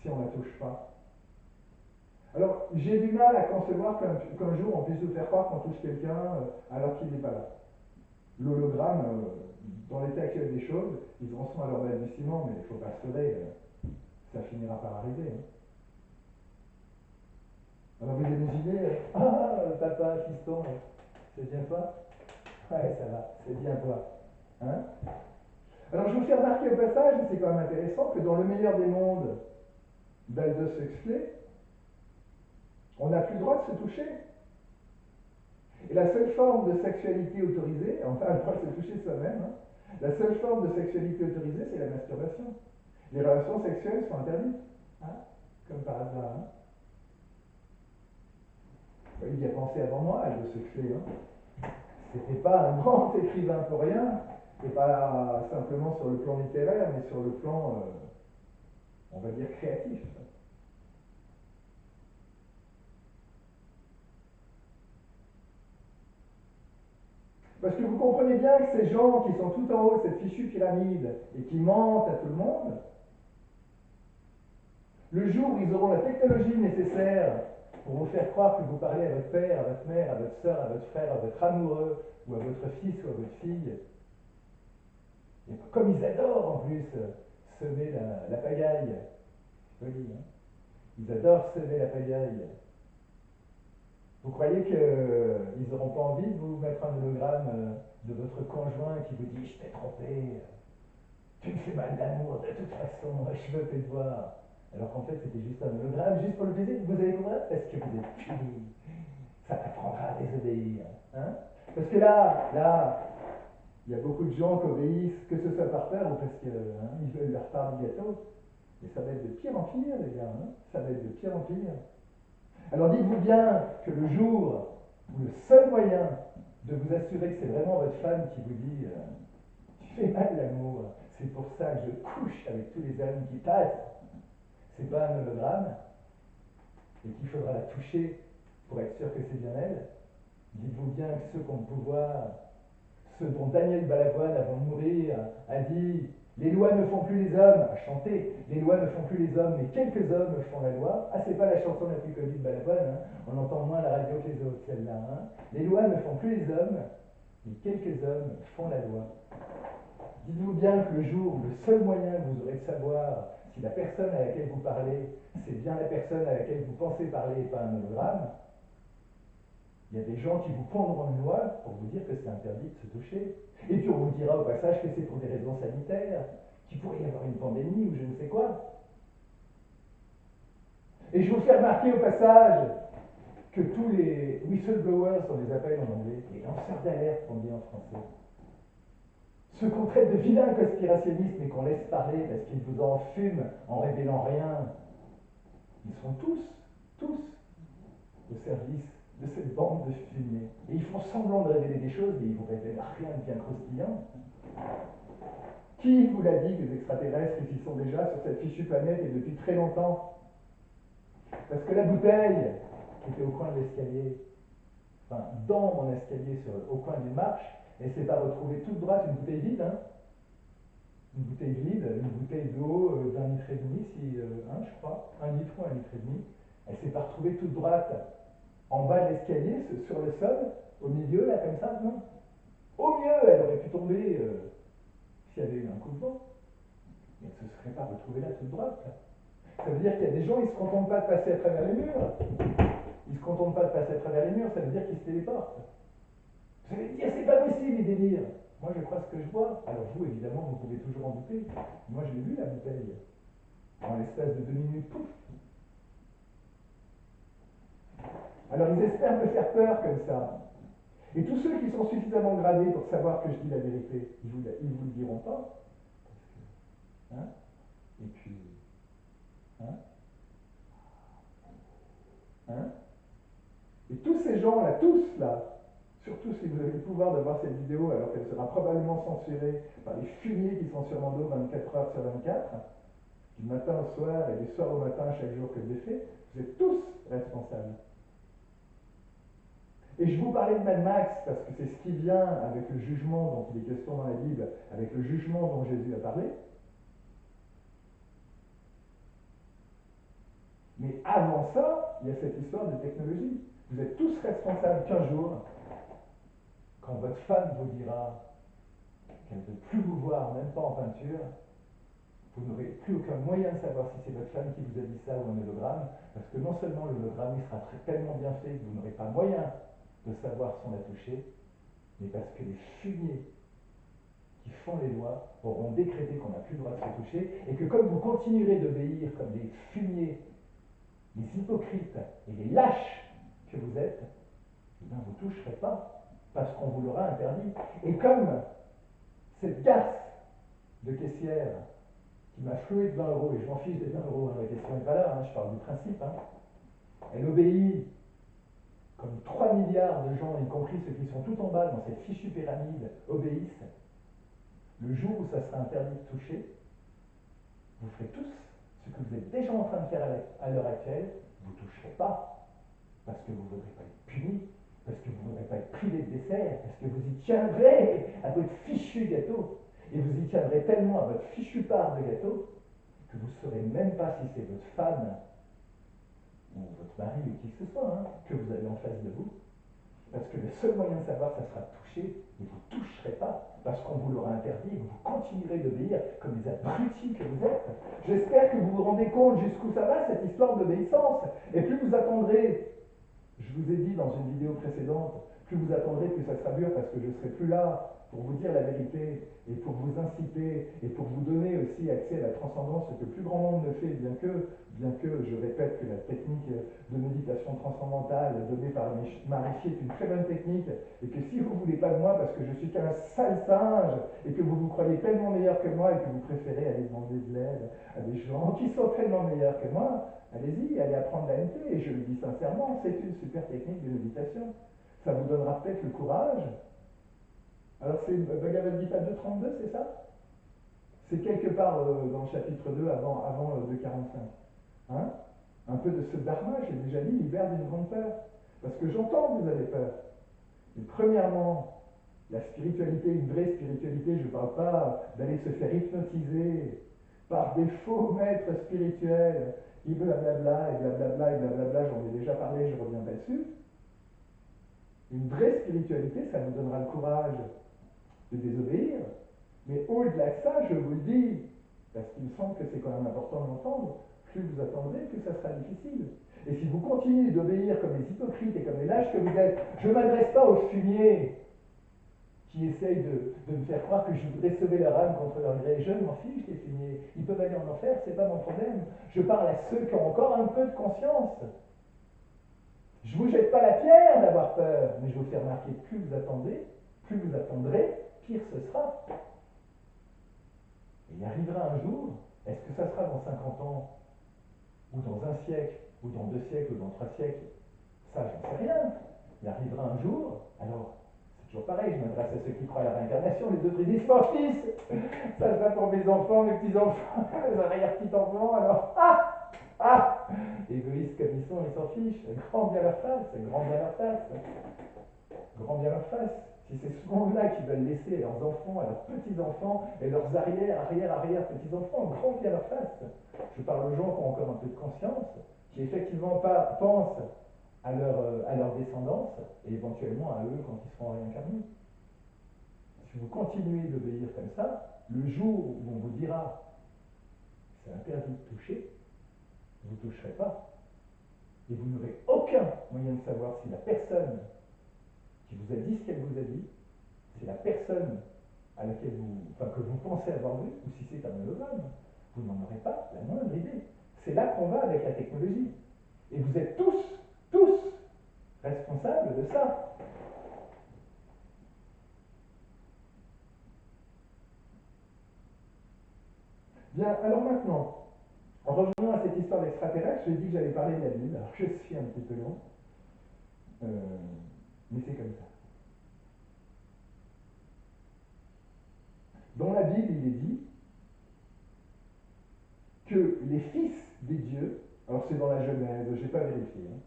si on ne la touche pas. Alors, j'ai du mal à concevoir qu'un jour on puisse nous faire croire qu'on touche quelqu'un alors qu'il n'est pas là. L'hologramme, dans l'état actuel des choses, ils en sont à leur balbutiement, mais il ne faut pas se leurrer, ça finira par arriver. Hein. Alors vous imaginez, papa, fiston, c'est bien toi? Ouais, ça va, c'est bien toi. Hein? Alors je vous fais remarquer au passage, et c'est quand même intéressant, que dans le meilleur des mondes d'Aldous Huxley, on n'a plus le droit de se toucher. Et la seule forme de sexualité autorisée, enfin le droit de se toucher soi-même, hein, la seule forme de sexualité autorisée, c'est la masturbation. Les relations sexuelles sont interdites, hein, comme par hasard. Hein. Il y a pensé avant moi, Aldous Huxley. Hein. C'était pas un grand écrivain pour rien, et pas simplement sur le plan littéraire, mais sur le plan, on va dire, créatif. Parce que vous comprenez bien que ces gens qui sont tout en haut de cette fichue pyramide et qui mentent à tout le monde, le jour où ils auront la technologie nécessaire pour vous faire croire que vous parlez à votre père, à votre mère, à votre soeur, à votre frère, à votre amoureux, ou à votre fils ou à votre fille, et comme ils adorent en plus semer la pagaille. C'est joli, hein. Ils adorent semer la pagaille. Vous croyez qu'ils n'auront pas envie de vous mettre un hologramme de votre conjoint qui vous dit « Je t'ai trompé, tu me fais mal d'amour de toute façon, je veux plus te voir ». Alors qu'en fait c'était juste un hologramme, juste pour le plaisir. Vous allez comprendre? Parce que vous êtes fini. Ça t'apprendra à désobéir. Hein? Parce que là, il y a beaucoup de gens qui obéissent, que ce soit par peur ou parce qu'ils veulent leur part du gâteau. Et ça va être de pire en pire, les gars. Hein? Ça va être de pire en pire. Alors dites-vous bien que le jour où le seul moyen de vous assurer que c'est vraiment votre femme qui vous dit tu fais mal l'amour, c'est pour ça que je couche avec tous les hommes qui passent, c'est pas un hologramme, et qu'il faudra la toucher pour être sûr que c'est bien elle. Dites-vous bien que ceux qui ont le pouvoir, ceux dont Daniel Balavoine, avant de mourir, a dit les lois ne font plus les hommes, a chanté, les lois ne font plus les hommes, mais quelques hommes font la loi. Ah, c'est pas la chanson la plus connue de Balavoine, hein. On entend moins à la radio que les autres, celle-là. Hein. Les lois ne font plus les hommes, mais quelques hommes font la loi. Dites-vous bien que le jour où le seul moyen que vous aurez de savoir si la personne à laquelle vous parlez, c'est bien la personne à laquelle vous pensez parler et pas un hologramme, il y a des gens qui vous prendront une loi pour vous dire que c'est interdit de se toucher. Et puis on vous dira au passage que c'est pour des raisons sanitaires, qu'il pourrait y avoir une pandémie ou je ne sais quoi. Et je vous fais remarquer au passage que tous les whistleblowers, on les appelle en anglais, les lanceurs d'alerte, on dit en français, ceux qu'on traite de vilains conspirationnistes mais qu'on laisse parler parce qu'ils vous en fument en révélant rien, ils sont tous au service de cette bande de fumée. Et ils font semblant de révéler des choses, mais ils vous révèlent rien de bien croustillant. Qui vous l'a dit que les extraterrestres ils sont déjà sur cette fichue planète et depuis très longtemps? Parce que la bouteille qui était au coin de l'escalier, enfin dans mon escalier au coin d'une marche, elle s'est pas retrouvée toute droite, une bouteille vide, hein? Une bouteille vide, une bouteille d'eau d'un litre et demi, si, je crois, un litre ou un litre et demi, elle s'est pas retrouvée toute droite en bas de l'escalier, sur le sol, au milieu, là, comme ça, non. Au mieux, elle aurait pu tomber s'il y avait eu un coup de vent, mais elle ne se serait pas retrouvée là toute droite. Là. Ça veut dire qu'il y a des gens, ils ne se contentent pas de passer à travers les murs. Ils ne se contentent pas de passer à travers les murs, ça veut dire qu'ils se téléportent. Vous allez me dire, c'est pas possible, les délires. Moi, je crois ce que je vois. Alors vous, évidemment, vous pouvez toujours en douter. Moi, je l'ai vu, la bouteille. En l'espace de 2 minutes, pouf. Alors, ils espèrent me faire peur comme ça. Et tous ceux qui sont suffisamment gradés pour savoir que je dis la vérité, ils vous le diront pas. Hein? Et puis, hein? Hein? Et tous ces gens-là, tous là, surtout si vous avez le pouvoir de voir cette vidéo alors qu'elle sera probablement censurée par les fumiers qui sont sur mon dos 24 heures sur 24, du matin au soir et du soir au matin chaque jour que j'ai fait, vous êtes tous responsables. Et je vous parlais de Mad Max parce que c'est ce qui vient avec le jugement dont il est question dans la Bible, avec le jugement dont Jésus a parlé. Mais avant ça, il y a cette histoire de technologie. Vous êtes tous responsables qu'un jour, quand votre femme vous dira qu'elle ne veut plus vous voir, même pas en peinture, vous n'aurez plus aucun moyen de savoir si c'est votre femme qui vous a dit ça ou un hologramme, parce que non seulement l'hologramme sera tellement bien fait que vous n'aurez pas moyen de savoir si on l'a touché, mais parce que les fumiers qui font les lois auront décrété qu'on n'a plus le droit de se toucher, et que comme vous continuerez d'obéir comme des fumiers, les hypocrites et les lâches que vous êtes, eh bien vous ne toucherez pas, parce qu'on vous l'aura interdit. Et comme cette garce de caissière qui m'a floué de 20 euros, et je m'en fiche des 20 euros, hein, la question n'est pas là, hein, je parle du principe, hein. Elle obéit comme 3 milliards de gens, y compris ceux qui sont tout en bas dans cette fichue pyramide, obéissent. Le jour où ça sera interdit de toucher, vous ferez tous ce que vous êtes déjà en train de faire à l'heure actuelle, vous ne toucherez pas, parce que vous ne voudrez pas être puni, parce que vous ne voudrez pas être privé de dessert, parce que vous y tiendrez à votre fichu gâteau, et vous y tiendrez tellement à votre fichu part de gâteau, que vous ne saurez même pas si c'est votre femme, ou votre mari, ou qui que ce soit, hein, que vous avez en face de vous, Parce que le seul moyen de savoir, ça sera de toucher, et vous ne toucherez pas, parce qu'on vous l'aura interdit, et vous continuerez d'obéir comme les abrutis que vous êtes. J'espère que vous vous rendez compte jusqu'où ça va, cette histoire d'obéissance. Et plus vous attendrez, je vous ai dit dans une vidéo précédente, plus vous attendrez, plus ça sera dur, parce que je ne serai plus là pour vous dire la vérité, et pour vous inciter, et pour vous donner aussi accès à la transcendance, ce que le plus grand nombre ne fait, bien que je répète que la technique de méditation transcendantale donnée par Marifi est une très bonne technique, et que si vous ne voulez pas de moi parce que je suis qu'un sale singe, et que vous vous croyez tellement meilleur que moi, et que vous préférez aller demander de l'aide à des gens qui sont tellement meilleurs que moi, allez-y, allez apprendre la NT, et je le dis sincèrement, c'est une super technique de méditation. Ça vous donnera peut-être le courage. Alors c'est Bhagavad Gita 2.32, c'est ça? C'est quelque part dans le chapitre 2, avant 2.45. Hein? Un peu de ce dharma, j'ai déjà dit, libère d'une grande peur. Parce que j'entends que vous avez peur. Mais premièrement, la spiritualité, une vraie spiritualité, je ne parle pas d'aller se faire hypnotiser par des faux maîtres spirituels qui blablabla et blablabla et blablabla, j'en ai déjà parlé, je reviens là-dessus. Une vraie spiritualité, ça vous donnera le courage de désobéir. Mais au-delà de ça, je vous le dis, parce qu'il me semble que c'est quand même important de l'entendre, plus vous attendrez, plus ça sera difficile. Et si vous continuez d'obéir comme les hypocrites et comme les lâches que vous êtes, je ne m'adresse pas aux fumiers qui essayent de me faire croire que je voudrais sauver leur âme contre leur gré. Je m'en fiche des fumiers. Ils peuvent aller en enfer, c'est pas mon problème. Je parle à ceux qui ont encore un peu de conscience. Je ne vous jette pas la pierre d'avoir peur, mais je vous fais remarquer, plus vous attendez, plus vous attendrez, pire ce sera. Et il arrivera un jour, est-ce que ça sera dans 50 ans, ou dans un siècle, ou dans 2 siècles, ou dans 3 siècles? Ça, j'en sais rien. Il arrivera un jour, alors, c'est toujours pareil, je m'adresse à ceux qui croient à la réincarnation, les autres ils disent, mon fils, ça sera pour mes enfants, mes petits-enfants, mes arrière-petits-enfants, alors, égoïstes comme ils s'en fichent, grand bien leur face, grand bien leur face, grand bien leur face. Si c'est ce monde-là qu'ils veulent laisser à leurs enfants, à leurs petits-enfants, et leurs arrière petits-enfants, grand bien leur face. Je parle aux gens qui ont encore un peu de conscience, qui effectivement pensent à leur descendance, et éventuellement à eux quand ils seront réincarnés. Si vous continuez d'obéir comme ça, le jour où on vous dira c'est interdit de toucher, vous ne toucherez pas. Et vous n'aurez aucun moyen de savoir si la personne qui vous a dit ce qu'elle vous a dit, c'est la personne à laquelle que vous pensez avoir vu, ou si c'est un hologramme. Vous n'en aurez pas la moindre idée. C'est là qu'on va avec la technologie. Et vous êtes tous responsables de ça. Bien, alors maintenant, en revenant à cette histoire d'extraterrestre, j'ai dit que j'allais parler de la Bible. Alors je suis un petit peu long, mais c'est comme ça. Dans la Bible, il est dit que les fils des dieux, alors c'est dans la Genèse, je n'ai pas vérifié. Hein.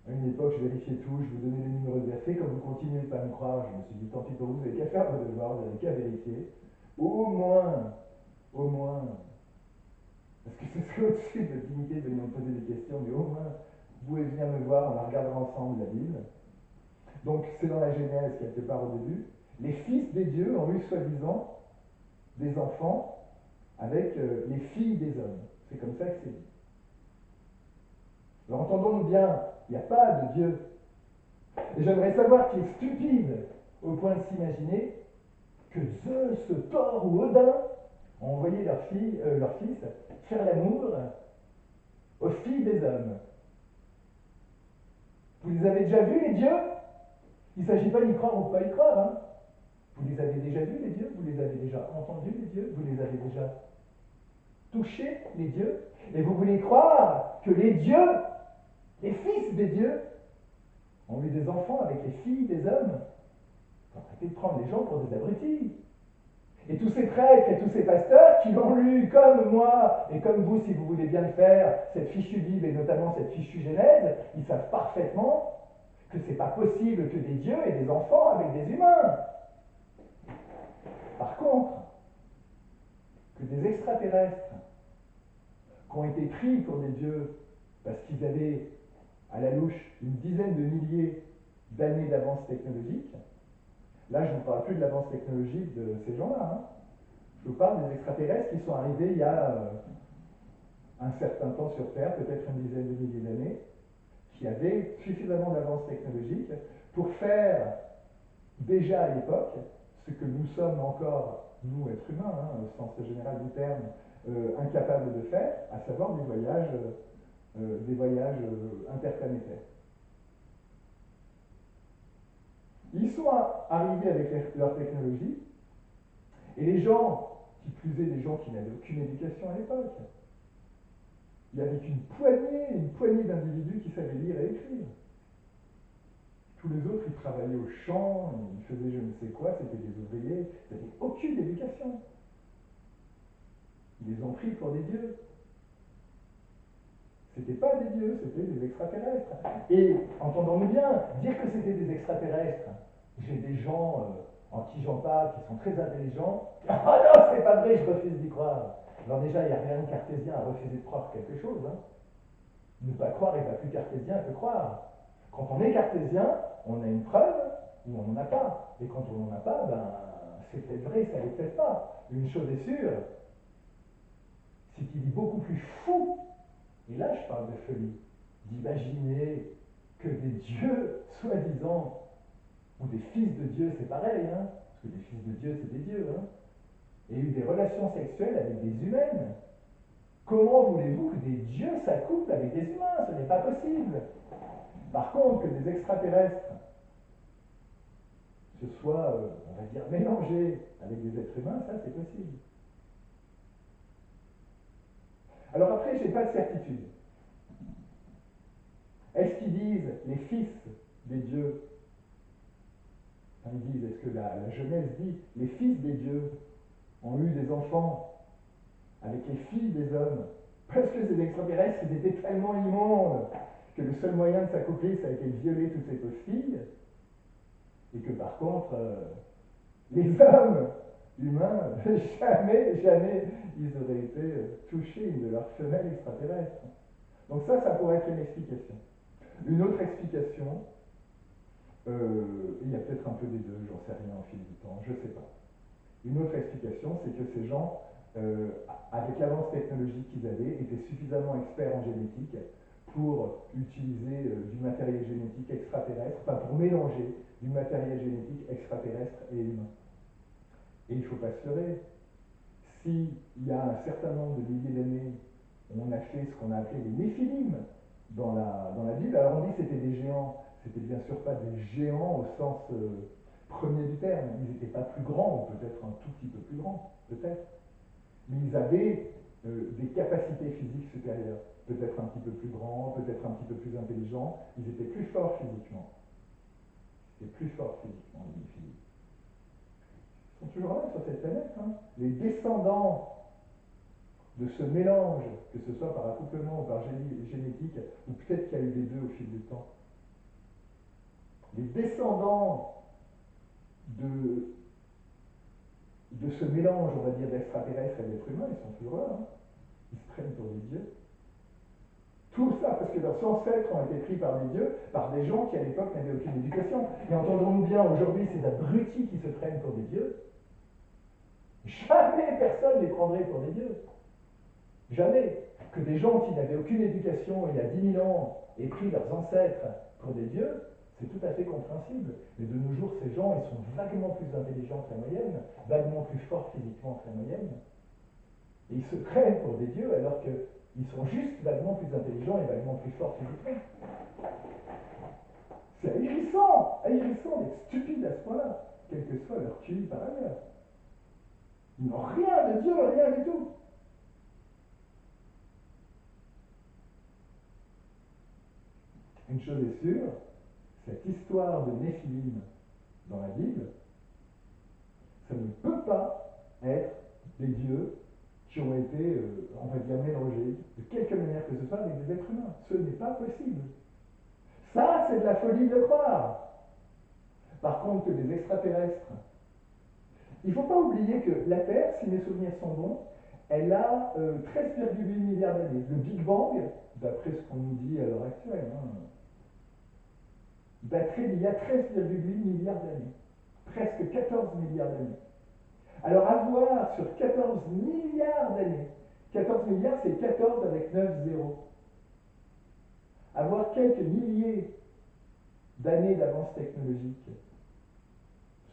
À une époque, je vérifiais tout, je vous donnais les numéros de versets. Comme vous continuez de ne pas me croire, je me suis dit, tant pis pour vous, vous n'avez qu'à faire vos devoirs, vous n'avez qu'à vérifier. Au moins, parce que ce serait au-dessus de votre dignité de venir me poser des questions, mais au moins, vous pouvez venir me voir, on la regardera ensemble, la Bible. Donc, c'est dans la Genèse, quelque part au début. Les fils des dieux ont eu, soi-disant, des enfants avec les filles des hommes. C'est comme ça que c'est dit. Alors, entendons-nous bien, il n'y a pas de Dieu. Et j'aimerais savoir qui est stupide au point de s'imaginer que Zeus, Thor ou Odin ont envoyé leur fils faire l'amour aux filles des hommes. Vous les avez déjà vus, les dieux? Il ne s'agit pas d'y croire ou de pas y croire. Hein. Vous les avez déjà vus, les dieux? Vous les avez déjà entendus, les dieux? Vous les avez déjà touchés, les dieux? Et vous voulez croire que les dieux, les fils des dieux, ont eu des enfants avec les filles des hommes? Arrêtez de prendre les gens pour des abrutis. Et tous ces prêtres et tous ces pasteurs qui l'ont lu comme moi et comme vous, si vous voulez bien le faire, cette fichue Bible et notamment cette fichue Genèse, ils savent parfaitement que c'est pas possible que des dieux aient des enfants avec des humains. Par contre, que des extraterrestres qui ont été pris pour des dieux parce qu'ils avaient à la louche une dizaine de milliers d'années d'avance technologique. Là, je ne vous parle plus de l'avance technologique de ces gens-là. Hein. Je vous parle des extraterrestres qui sont arrivés il y a un certain temps sur Terre, peut-être une dizaine de milliers d'années, qui avaient suffisamment d'avance technologique pour faire, déjà à l'époque, ce que nous sommes encore, nous, êtres humains, hein, au sens général du terme, incapables de faire, à savoir des voyages interplanétaires. Ils sont arrivés avec leur technologie, et les gens, qui plus est des gens qui n'avaient aucune éducation à l'époque, il n'y avait qu'une poignée d'individus qui savaient lire et écrire. Tous les autres, ils travaillaient au champ, ils faisaient je ne sais quoi, c'était des ouvriers, ils n'avaient aucune éducation. Ils les ont pris pour des dieux. C'était pas des dieux, c'était des extraterrestres. Et entendons-nous bien, dire que c'était des extraterrestres, j'ai des gens en qui j'en parle qui sont très intelligents. Ah non, c'est pas vrai, je refuse d'y croire. Alors déjà, il n'y a rien de cartésien à refuser de croire quelque chose. Hein. Ne pas croire est pas plus cartésien que croire. Quand on est cartésien, on a une preuve ou on n'en a pas. Et quand on n'en a pas, ben, c'est peut-être vrai, ça l'est peut-être pas. Une chose est sûre, c'est qu'il est beaucoup plus fou, et là je parle de folie, d'imaginer que des dieux, soi-disant, ou des fils de Dieu, c'est pareil, hein, parce que des fils de Dieu, c'est des dieux, hein, aient eu des relations sexuelles avec des humaines. Comment voulez-vous que des dieux s'accouplent avec des humains? Ce n'est pas possible. Par contre, que des extraterrestres se soient, on va dire, mélangés avec des êtres humains, ça c'est possible. Alors après, je n'ai pas de certitude. Est-ce qu'ils disent les fils des dieux? Enfin, ils disent, est-ce que la Genèse dit les fils des dieux ont eu des enfants avec les filles des hommes? Parce que ces extraterrestres, ils étaient tellement immondes que le seul moyen de s'accoupler, ça a été de violer toutes ces pauvres filles, et que par contre, les hommes humains, jamais ils auraient été touchés de leur femelle extraterrestre. Donc ça pourrait être une explication. Une autre explication, il y a peut-être un peu des deux, j'en sais rien au fil du temps, je ne sais pas. Une autre explication, c'est que ces gens, avec l'avance technologique qu'ils avaient, étaient suffisamment experts en génétique pour utiliser du matériel génétique extraterrestre, enfin pour mélanger du matériel génétique extraterrestre et humain. Et il ne faut pas se leurrer. S'il y a un certain nombre de milliers d'années, on a fait ce qu'on a appelé les néphilim dans la Bible, alors on dit que c'était des géants, c'était bien sûr pas des géants au sens premier du terme, ils n'étaient pas plus grands, ou peut-être un tout petit peu plus grands, peut-être, mais ils avaient des capacités physiques supérieures, peut-être un petit peu plus grands, peut-être un petit peu plus intelligents, ils étaient plus forts physiquement. Ils étaient plus forts physiquement, les néphilim. Ils sont toujours là sur cette planète. Hein. Les descendants de ce mélange, que ce soit par accouplement ou par génétique, ou peut-être qu'il y a eu les deux au fil du temps, les descendants de ce mélange, on va dire, d'extraterrestres et d'êtres humains, ils sont toujours là. Hein. Ils se prennent pour des dieux. Tout ça parce que leurs ancêtres ont été pris par des dieux, par des gens qui à l'époque n'avaient aucune éducation. Et entendons-nous bien, aujourd'hui, ces abrutis qui se prennent pour des dieux, jamais personne ne les prendrait pour des dieux. Jamais. Que des gens qui n'avaient aucune éducation il y a 10 000 ans aient pris leurs ancêtres pour des dieux, c'est tout à fait compréhensible. Mais de nos jours, ces gens, ils sont vaguement plus intelligents que la moyenne, vaguement plus forts physiquement que la moyenne. Et ils se prennent pour des dieux alors qu'ils sont juste vaguement plus intelligents et vaguement plus forts physiquement. C'est ahérissant d'être stupide à ce point-là, quel que soit leur QI par ailleurs. Ils n'ont rien de Dieu, rien du tout. Une chose est sûre, cette histoire de Néphilim dans la Bible, ça ne peut pas être des dieux qui ont été, on va dire, mélangés de quelque manière que ce soit avec des êtres humains. Ce n'est pas possible. Ça, c'est de la folie de le croire. Par contre, que les extraterrestres, il ne faut pas oublier que la Terre, si mes souvenirs sont bons, elle a 13,8 milliards d'années. Le Big Bang, d'après ce qu'on nous dit à l'heure actuelle, hein, daterait d'il y a 13,8 milliards d'années, presque 14 milliards d'années. Alors avoir sur 14 milliards d'années, 14 milliards c'est 14 avec 9 zéros, avoir quelques milliers d'années d'avance technologique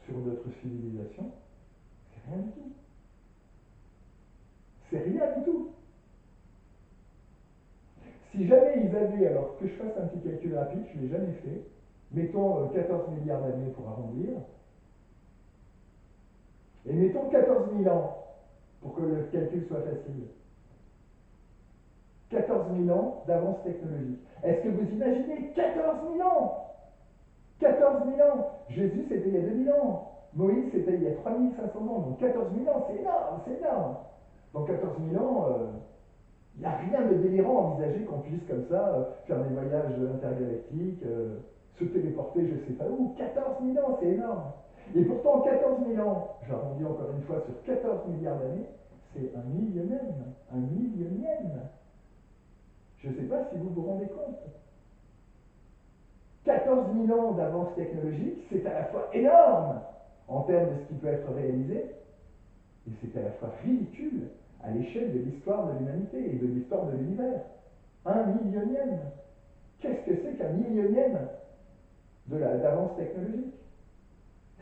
sur notre civilisation, c'est rien du tout. C'est rien du tout. Si jamais ils avaient, alors que je fasse un petit calcul rapide, je ne l'ai jamais fait, mettons 14 milliards d'années pour arrondir, et mettons 14 000 ans pour que le calcul soit facile. 14 000 ans d'avance technologique. Est-ce que vous imaginez 14 000 ans? 14 000 ans. Jésus, c'était il y a 2000 ans. Moïse, c'était il y a 3500 ans. Donc 14 000 ans, c'est énorme, c'est énorme. Dans 14 000 ans, il n'y a rien de délirant à envisager qu'on puisse comme ça faire des voyages intergalactiques, se téléporter je ne sais pas où. 14 000 ans, c'est énorme. Et pourtant, 14 000 ans, j'arrondis encore une fois sur 14 milliards d'années, c'est un millionième. Un millionième. Je ne sais pas si vous vous rendez compte. 14 000 ans d'avance technologique, c'est à la fois énorme en termes de ce qui peut être réalisé, et c'est à la fois ridicule à l'échelle de l'histoire de l'humanité et de l'histoire de l'univers. Un millionième. Qu'est-ce que c'est qu'un millionième d'avance technologique?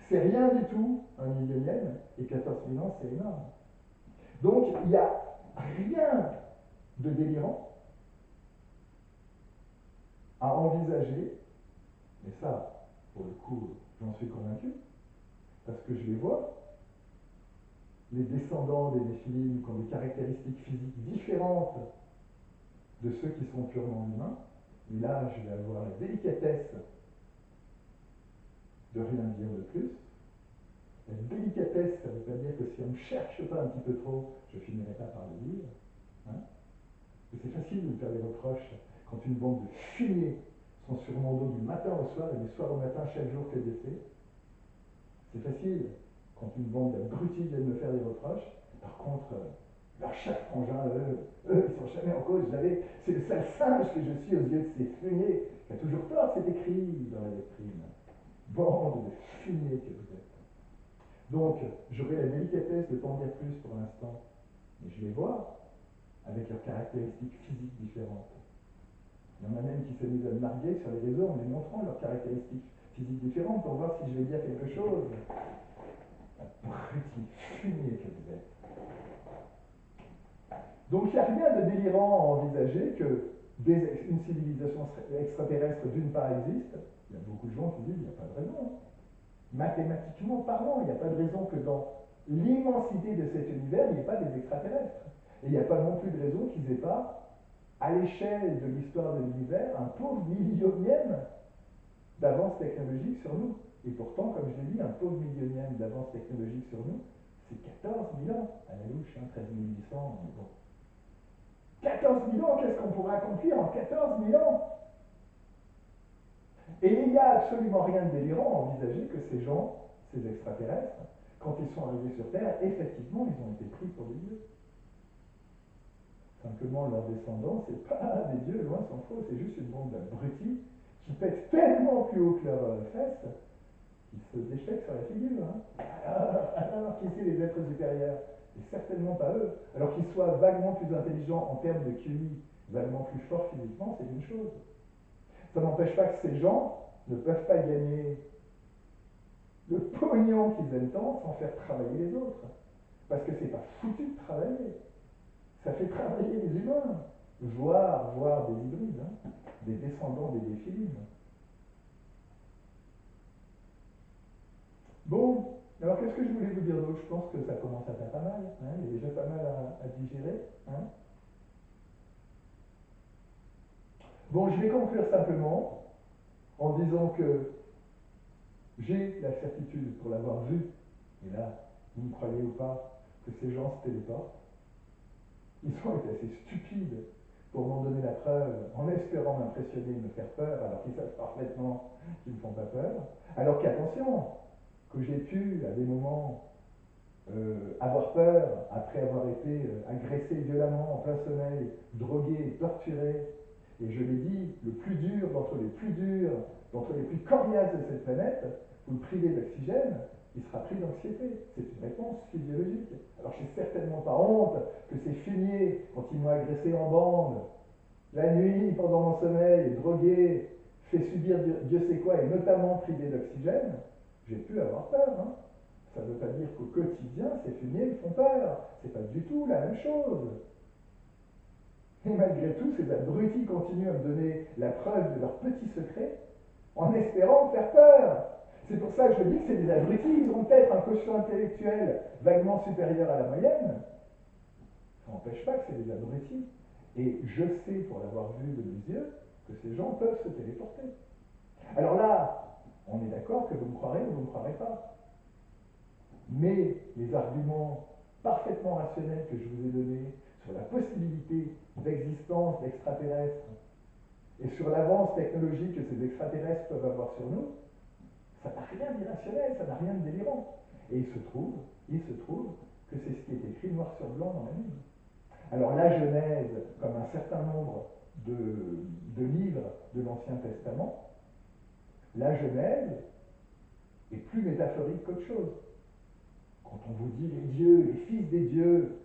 C'est rien du tout, un millionième, et 14 000 ans, c'est énorme. Donc, il n'y a rien de délirant à envisager, et ça, pour le coup, j'en suis convaincu, parce que je les vois, les descendants des Néphilim qui ont des caractéristiques physiques différentes de ceux qui sont purement humains, et là, je vais avoir la délicatesse de rien dire de plus. La délicatesse, ça ne veut pas dire que si on ne cherche pas un petit peu trop, je ne finirai pas par le dire. Hein. C'est facile de me faire des reproches quand une bande de fumier sont sur mon dos du matin au soir et du soir au matin chaque jour que je fais. C'est facile quand une bande d'abrutis viennent me faire des reproches. Par contre, leur cher frangin, eux, ils sont jamais en cause. C'est le sale singe que je suis aux yeux de ces fumiers qui a toujours tort, c'est écrit dans la doctrine. Bande de fumier que vous êtes. Donc, j'aurai la délicatesse de ne pas en dire plus pour l'instant, mais je les vois avec leurs caractéristiques physiques différentes. Il y en a même qui s'amusent à me narguer sur les réseaux en me montrant leurs caractéristiques physiques différentes pour voir si je vais dire quelque chose. Abruti fumier que vous êtes. Donc il n'y a rien de délirant à envisager que une civilisation extraterrestre d'une part existe. Il y a beaucoup de gens qui disent qu'il n'y a pas de raison. Mathématiquement parlant, il n'y a pas de raison que dans l'immensité de cet univers, il n'y ait pas des extraterrestres. Et il n'y a pas non plus de raison qu'ils n'aient pas, à l'échelle de l'histoire de l'univers, un pauvre millionième d'avance technologique sur nous. Et pourtant, comme je l'ai dit, un pauvre millionième d'avance technologique sur nous, c'est 14 000 ans, à la louche, 13 800, mais bon. 14 000 ans, qu'est-ce qu'on pourrait accomplir en 14 000 ans? Et il n'y a absolument rien de délirant à envisager que ces gens, ces extraterrestres, quand ils sont arrivés sur Terre, effectivement, ils ont été pris pour des dieux. Simplement, leurs descendants, c'est pas des dieux, loin s'en faut, c'est juste une bande d'abrutis qui pètent tellement plus haut que leurs fesses qu'ils se déchèquent sur la figure. Hein. Alors, qui c'est les êtres supérieurs? Et certainement pas eux. Alors qu'ils soient vaguement plus intelligents en termes de QI, vaguement plus forts physiquement, c'est une chose. Ça n'empêche pas que ces gens ne peuvent pas gagner le pognon qu'ils aiment tant sans faire travailler les autres. Parce que c'est pas foutu de travailler. Ça fait travailler les humains, voire des hybrides, hein, des descendants des Néphilim. Bon, alors qu'est-ce que je voulais vous dire d'autre? Je pense que ça commence à faire pas mal. Hein, il y a déjà pas mal à digérer. Hein. Bon, je vais conclure simplement en disant que j'ai la certitude, pour l'avoir vu, et là, vous me croyez ou pas, que ces gens se téléportent. Ils ont été assez stupides pour m'en donner la preuve, en espérant m'impressionner et me faire peur, alors qu'ils savent parfaitement qu'ils ne me font pas peur. Alors qu'attention, que j'ai pu, à des moments, avoir peur, après avoir été agressé violemment en plein sommeil, drogué, torturé, Et je l'ai dit, le plus dur d'entre les plus durs, d'entre les plus coriaces de cette planète, vous le privez d'oxygène, il sera pris d'anxiété. C'est une réponse physiologique. Alors j'ai certainement pas honte que ces fumiers, quand ils m'ont agressé en bande, la nuit, pendant mon sommeil, drogué, fait subir Dieu sait quoi, et notamment privé d'oxygène, j'ai pu avoir peur. Hein. Ça ne veut pas dire qu'au quotidien, ces fumiers me font peur. C'est pas du tout la même chose. Et malgré tout, ces abrutis continuent à me donner la preuve de leurs petits secrets en espérant me faire peur. C'est pour ça que je dis que c'est des abrutis. Ils ont peut-être un quotient intellectuel vaguement supérieur à la moyenne. Ça n'empêche pas que c'est des abrutis. Et je sais, pour l'avoir vu de mes yeux, que ces gens peuvent se téléporter. Alors là, on est d'accord que vous me croirez ou vous ne me croirez pas. Mais les arguments parfaitement rationnels que je vous ai donnés sur la possibilité d'existence d'extraterrestres et sur l'avance technologique que ces extraterrestres peuvent avoir sur nous, ça n'a rien d'irrationnel, ça n'a rien de délirant. Et il se trouve que c'est ce qui est écrit noir sur blanc dans la Bible. Alors la Genèse, comme un certain nombre de livres de l'Ancien Testament, la Genèse est plus métaphorique qu'autre chose. Quand on vous dit les dieux, les fils des dieux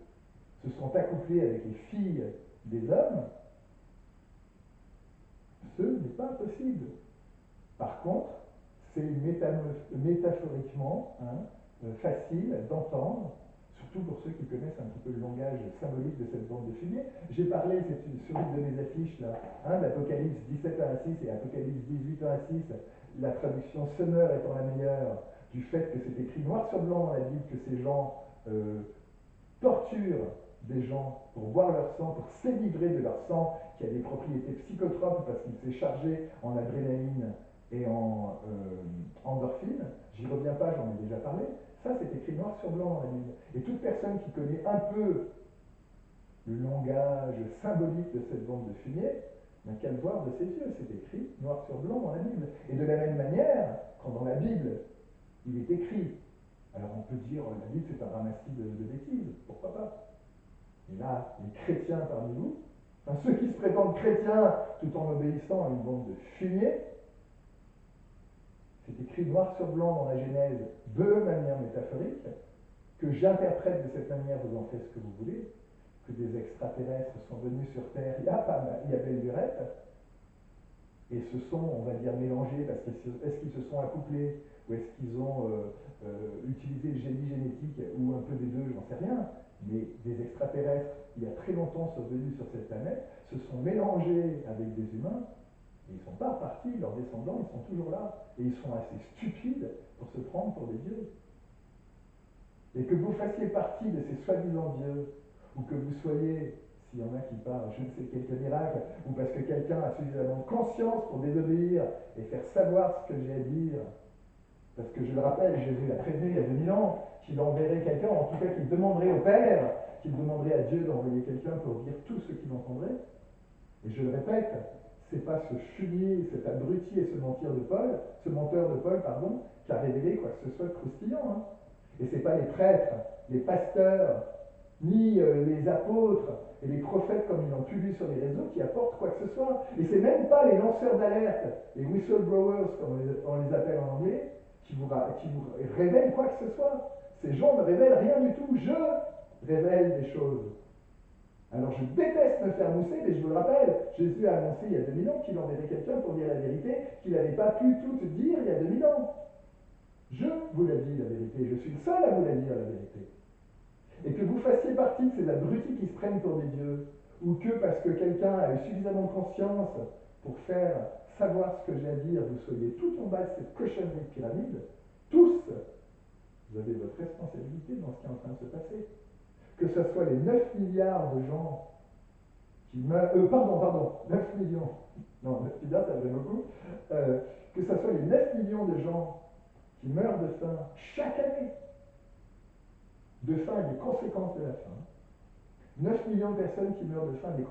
se sont accouplés avec les filles des hommes, ce n'est pas possible. Par contre, c'est métaphoriquement facile d'entendre, surtout pour ceux qui connaissent un petit peu le langage symbolique de cette bande de fumée. J'ai parlé, c'est sur une de mes affiches là, d'Apocalypse 17 à 6 et Apocalypse 18 à 6, la traduction Summer étant la meilleure, du fait que c'est écrit noir sur blanc dans la Bible que ces gens torturent des gens pour boire leur sang, pour s'élivrer de leur sang qui a des propriétés psychotropes parce qu'il s'est chargé en adrénaline et en endorphine. J'y reviens pas, j'en ai déjà parlé. Ça, c'est écrit noir sur blanc dans la Bible. Et toute personne qui connaît un peu le langage symbolique de cette bande de fumier n'a qu'à le voir de ses yeux. C'est écrit noir sur blanc dans la Bible. Et de la même manière, quand dans la Bible, il est écrit, alors on peut dire la Bible c'est un ramassis de bêtises, pourquoi pas. Et là, les chrétiens parmi vous, enfin ceux qui se prétendent chrétiens tout en obéissant à une bande de fumier, c'est écrit noir sur blanc dans la Genèse de manière métaphorique, que j'interprète de cette manière, vous en faites ce que vous voulez, que des extraterrestres sont venus sur Terre il y a belle lurette, et se sont, on va dire, mélangés, parce est-ce qu'ils se sont accouplés, ou est-ce qu'ils ont utilisé le génie génétique, ou un peu des deux, j'en sais rien, mais des extraterrestres, il y a très longtemps, sont venus sur cette planète, se sont mélangés avec des humains, et ils ne sont pas repartis, leurs descendants, ils sont toujours là, et ils sont assez stupides pour se prendre pour des dieux. Et que vous fassiez partie de ces soi-disant dieux, ou que vous soyez, s'il y en a qui parlent, je ne sais quel miracle, ou parce que quelqu'un a suffisamment de conscience pour désobéir et faire savoir ce que j'ai à dire, parce que je le rappelle, Jésus l'a prévenu il y a 2000 ans, qu'il enverrait quelqu'un, en tout cas qu'il demanderait au Père, qu'il demanderait à Dieu d'envoyer quelqu'un pour dire tout ce qu'il entendrait. Et je le répète, c'est pas ce fumier, cet abruti et ce menteur de Paul, pardon, qui a révélé quoi que ce soit de croustillant. Hein. Et c'est pas les prêtres, les pasteurs, ni les apôtres et les prophètes comme ils l'ont pu lu sur les réseaux qui apportent quoi que ce soit. Et c'est même pas les lanceurs d'alerte, les whistleblowers comme on les appelle en anglais, qui vous révèlent quoi que ce soit. Ces gens ne révèlent rien du tout. Je révèle des choses. Alors je déteste me faire mousser, mais je vous le rappelle, Jésus a annoncé il y a 2000 ans qu'il enverrait quelqu'un pour dire la vérité, qu'il n'avait pas pu tout dire il y a 2000 ans. Je vous l'ai dit la vérité, je suis le seul à vous la dire la vérité. Et que vous fassiez partie de ces abrutis qui se prennent pour des dieux, ou que parce que quelqu'un a eu suffisamment de conscience pour faire savoir ce que j'ai à dire, vous soyez tout en bas de cette cochonnerie de pyramide, tous, vous avez votre responsabilité dans ce qui est en train de se passer. Que ce soit les 9 milliards de gens qui meurent, 9 millions, non, 9 milliards ça ferait beaucoup, que ce soit les 9 millions de gens qui meurent de faim chaque année, de faim et des conséquences de la faim, 9 millions de personnes qui meurent de faim et des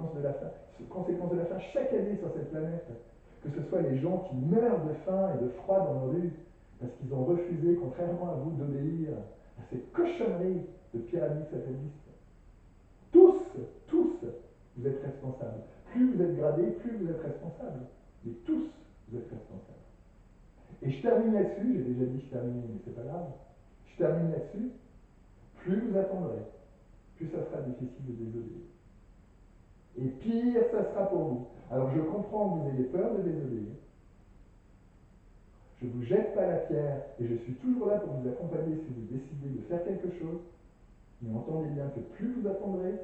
conséquences de la faim chaque année sur cette planète, que ce soit les gens qui meurent de faim et de froid dans nos rues, parce qu'ils ont refusé, contrairement à vous, d'obéir à cette cochonnerie de pyramide sataniste. Tous, vous êtes responsables. plus vous êtes gradé, plus vous êtes responsable. Mais tous, vous êtes responsables. Et je termine là-dessus, j'ai déjà dit je termine, mais c'est pas grave. Je termine là-dessus. Plus vous attendrez, plus ça sera difficile de désobéir. Et pire, ça sera pour vous. Alors je comprends que vous ayez peur de désobéir. Je ne vous jette pas la pierre et je suis toujours là pour vous accompagner si vous décidez de faire quelque chose. Mais entendez bien que plus vous attendrez,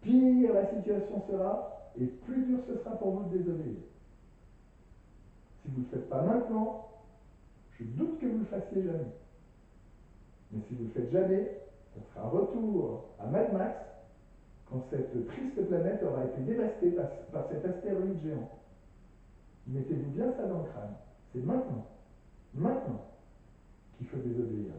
pire la situation sera et plus dur ce sera pour vous de désobéir. Si vous ne le faites pas maintenant, je doute que vous ne le fassiez jamais. Mais si vous ne le faites jamais, ça sera un retour à Mad Max quand cette triste planète aura été dévastée par cet astéroïde géant. Mettez-vous bien ça dans le crâne. C'est maintenant qu'il faut désobéir.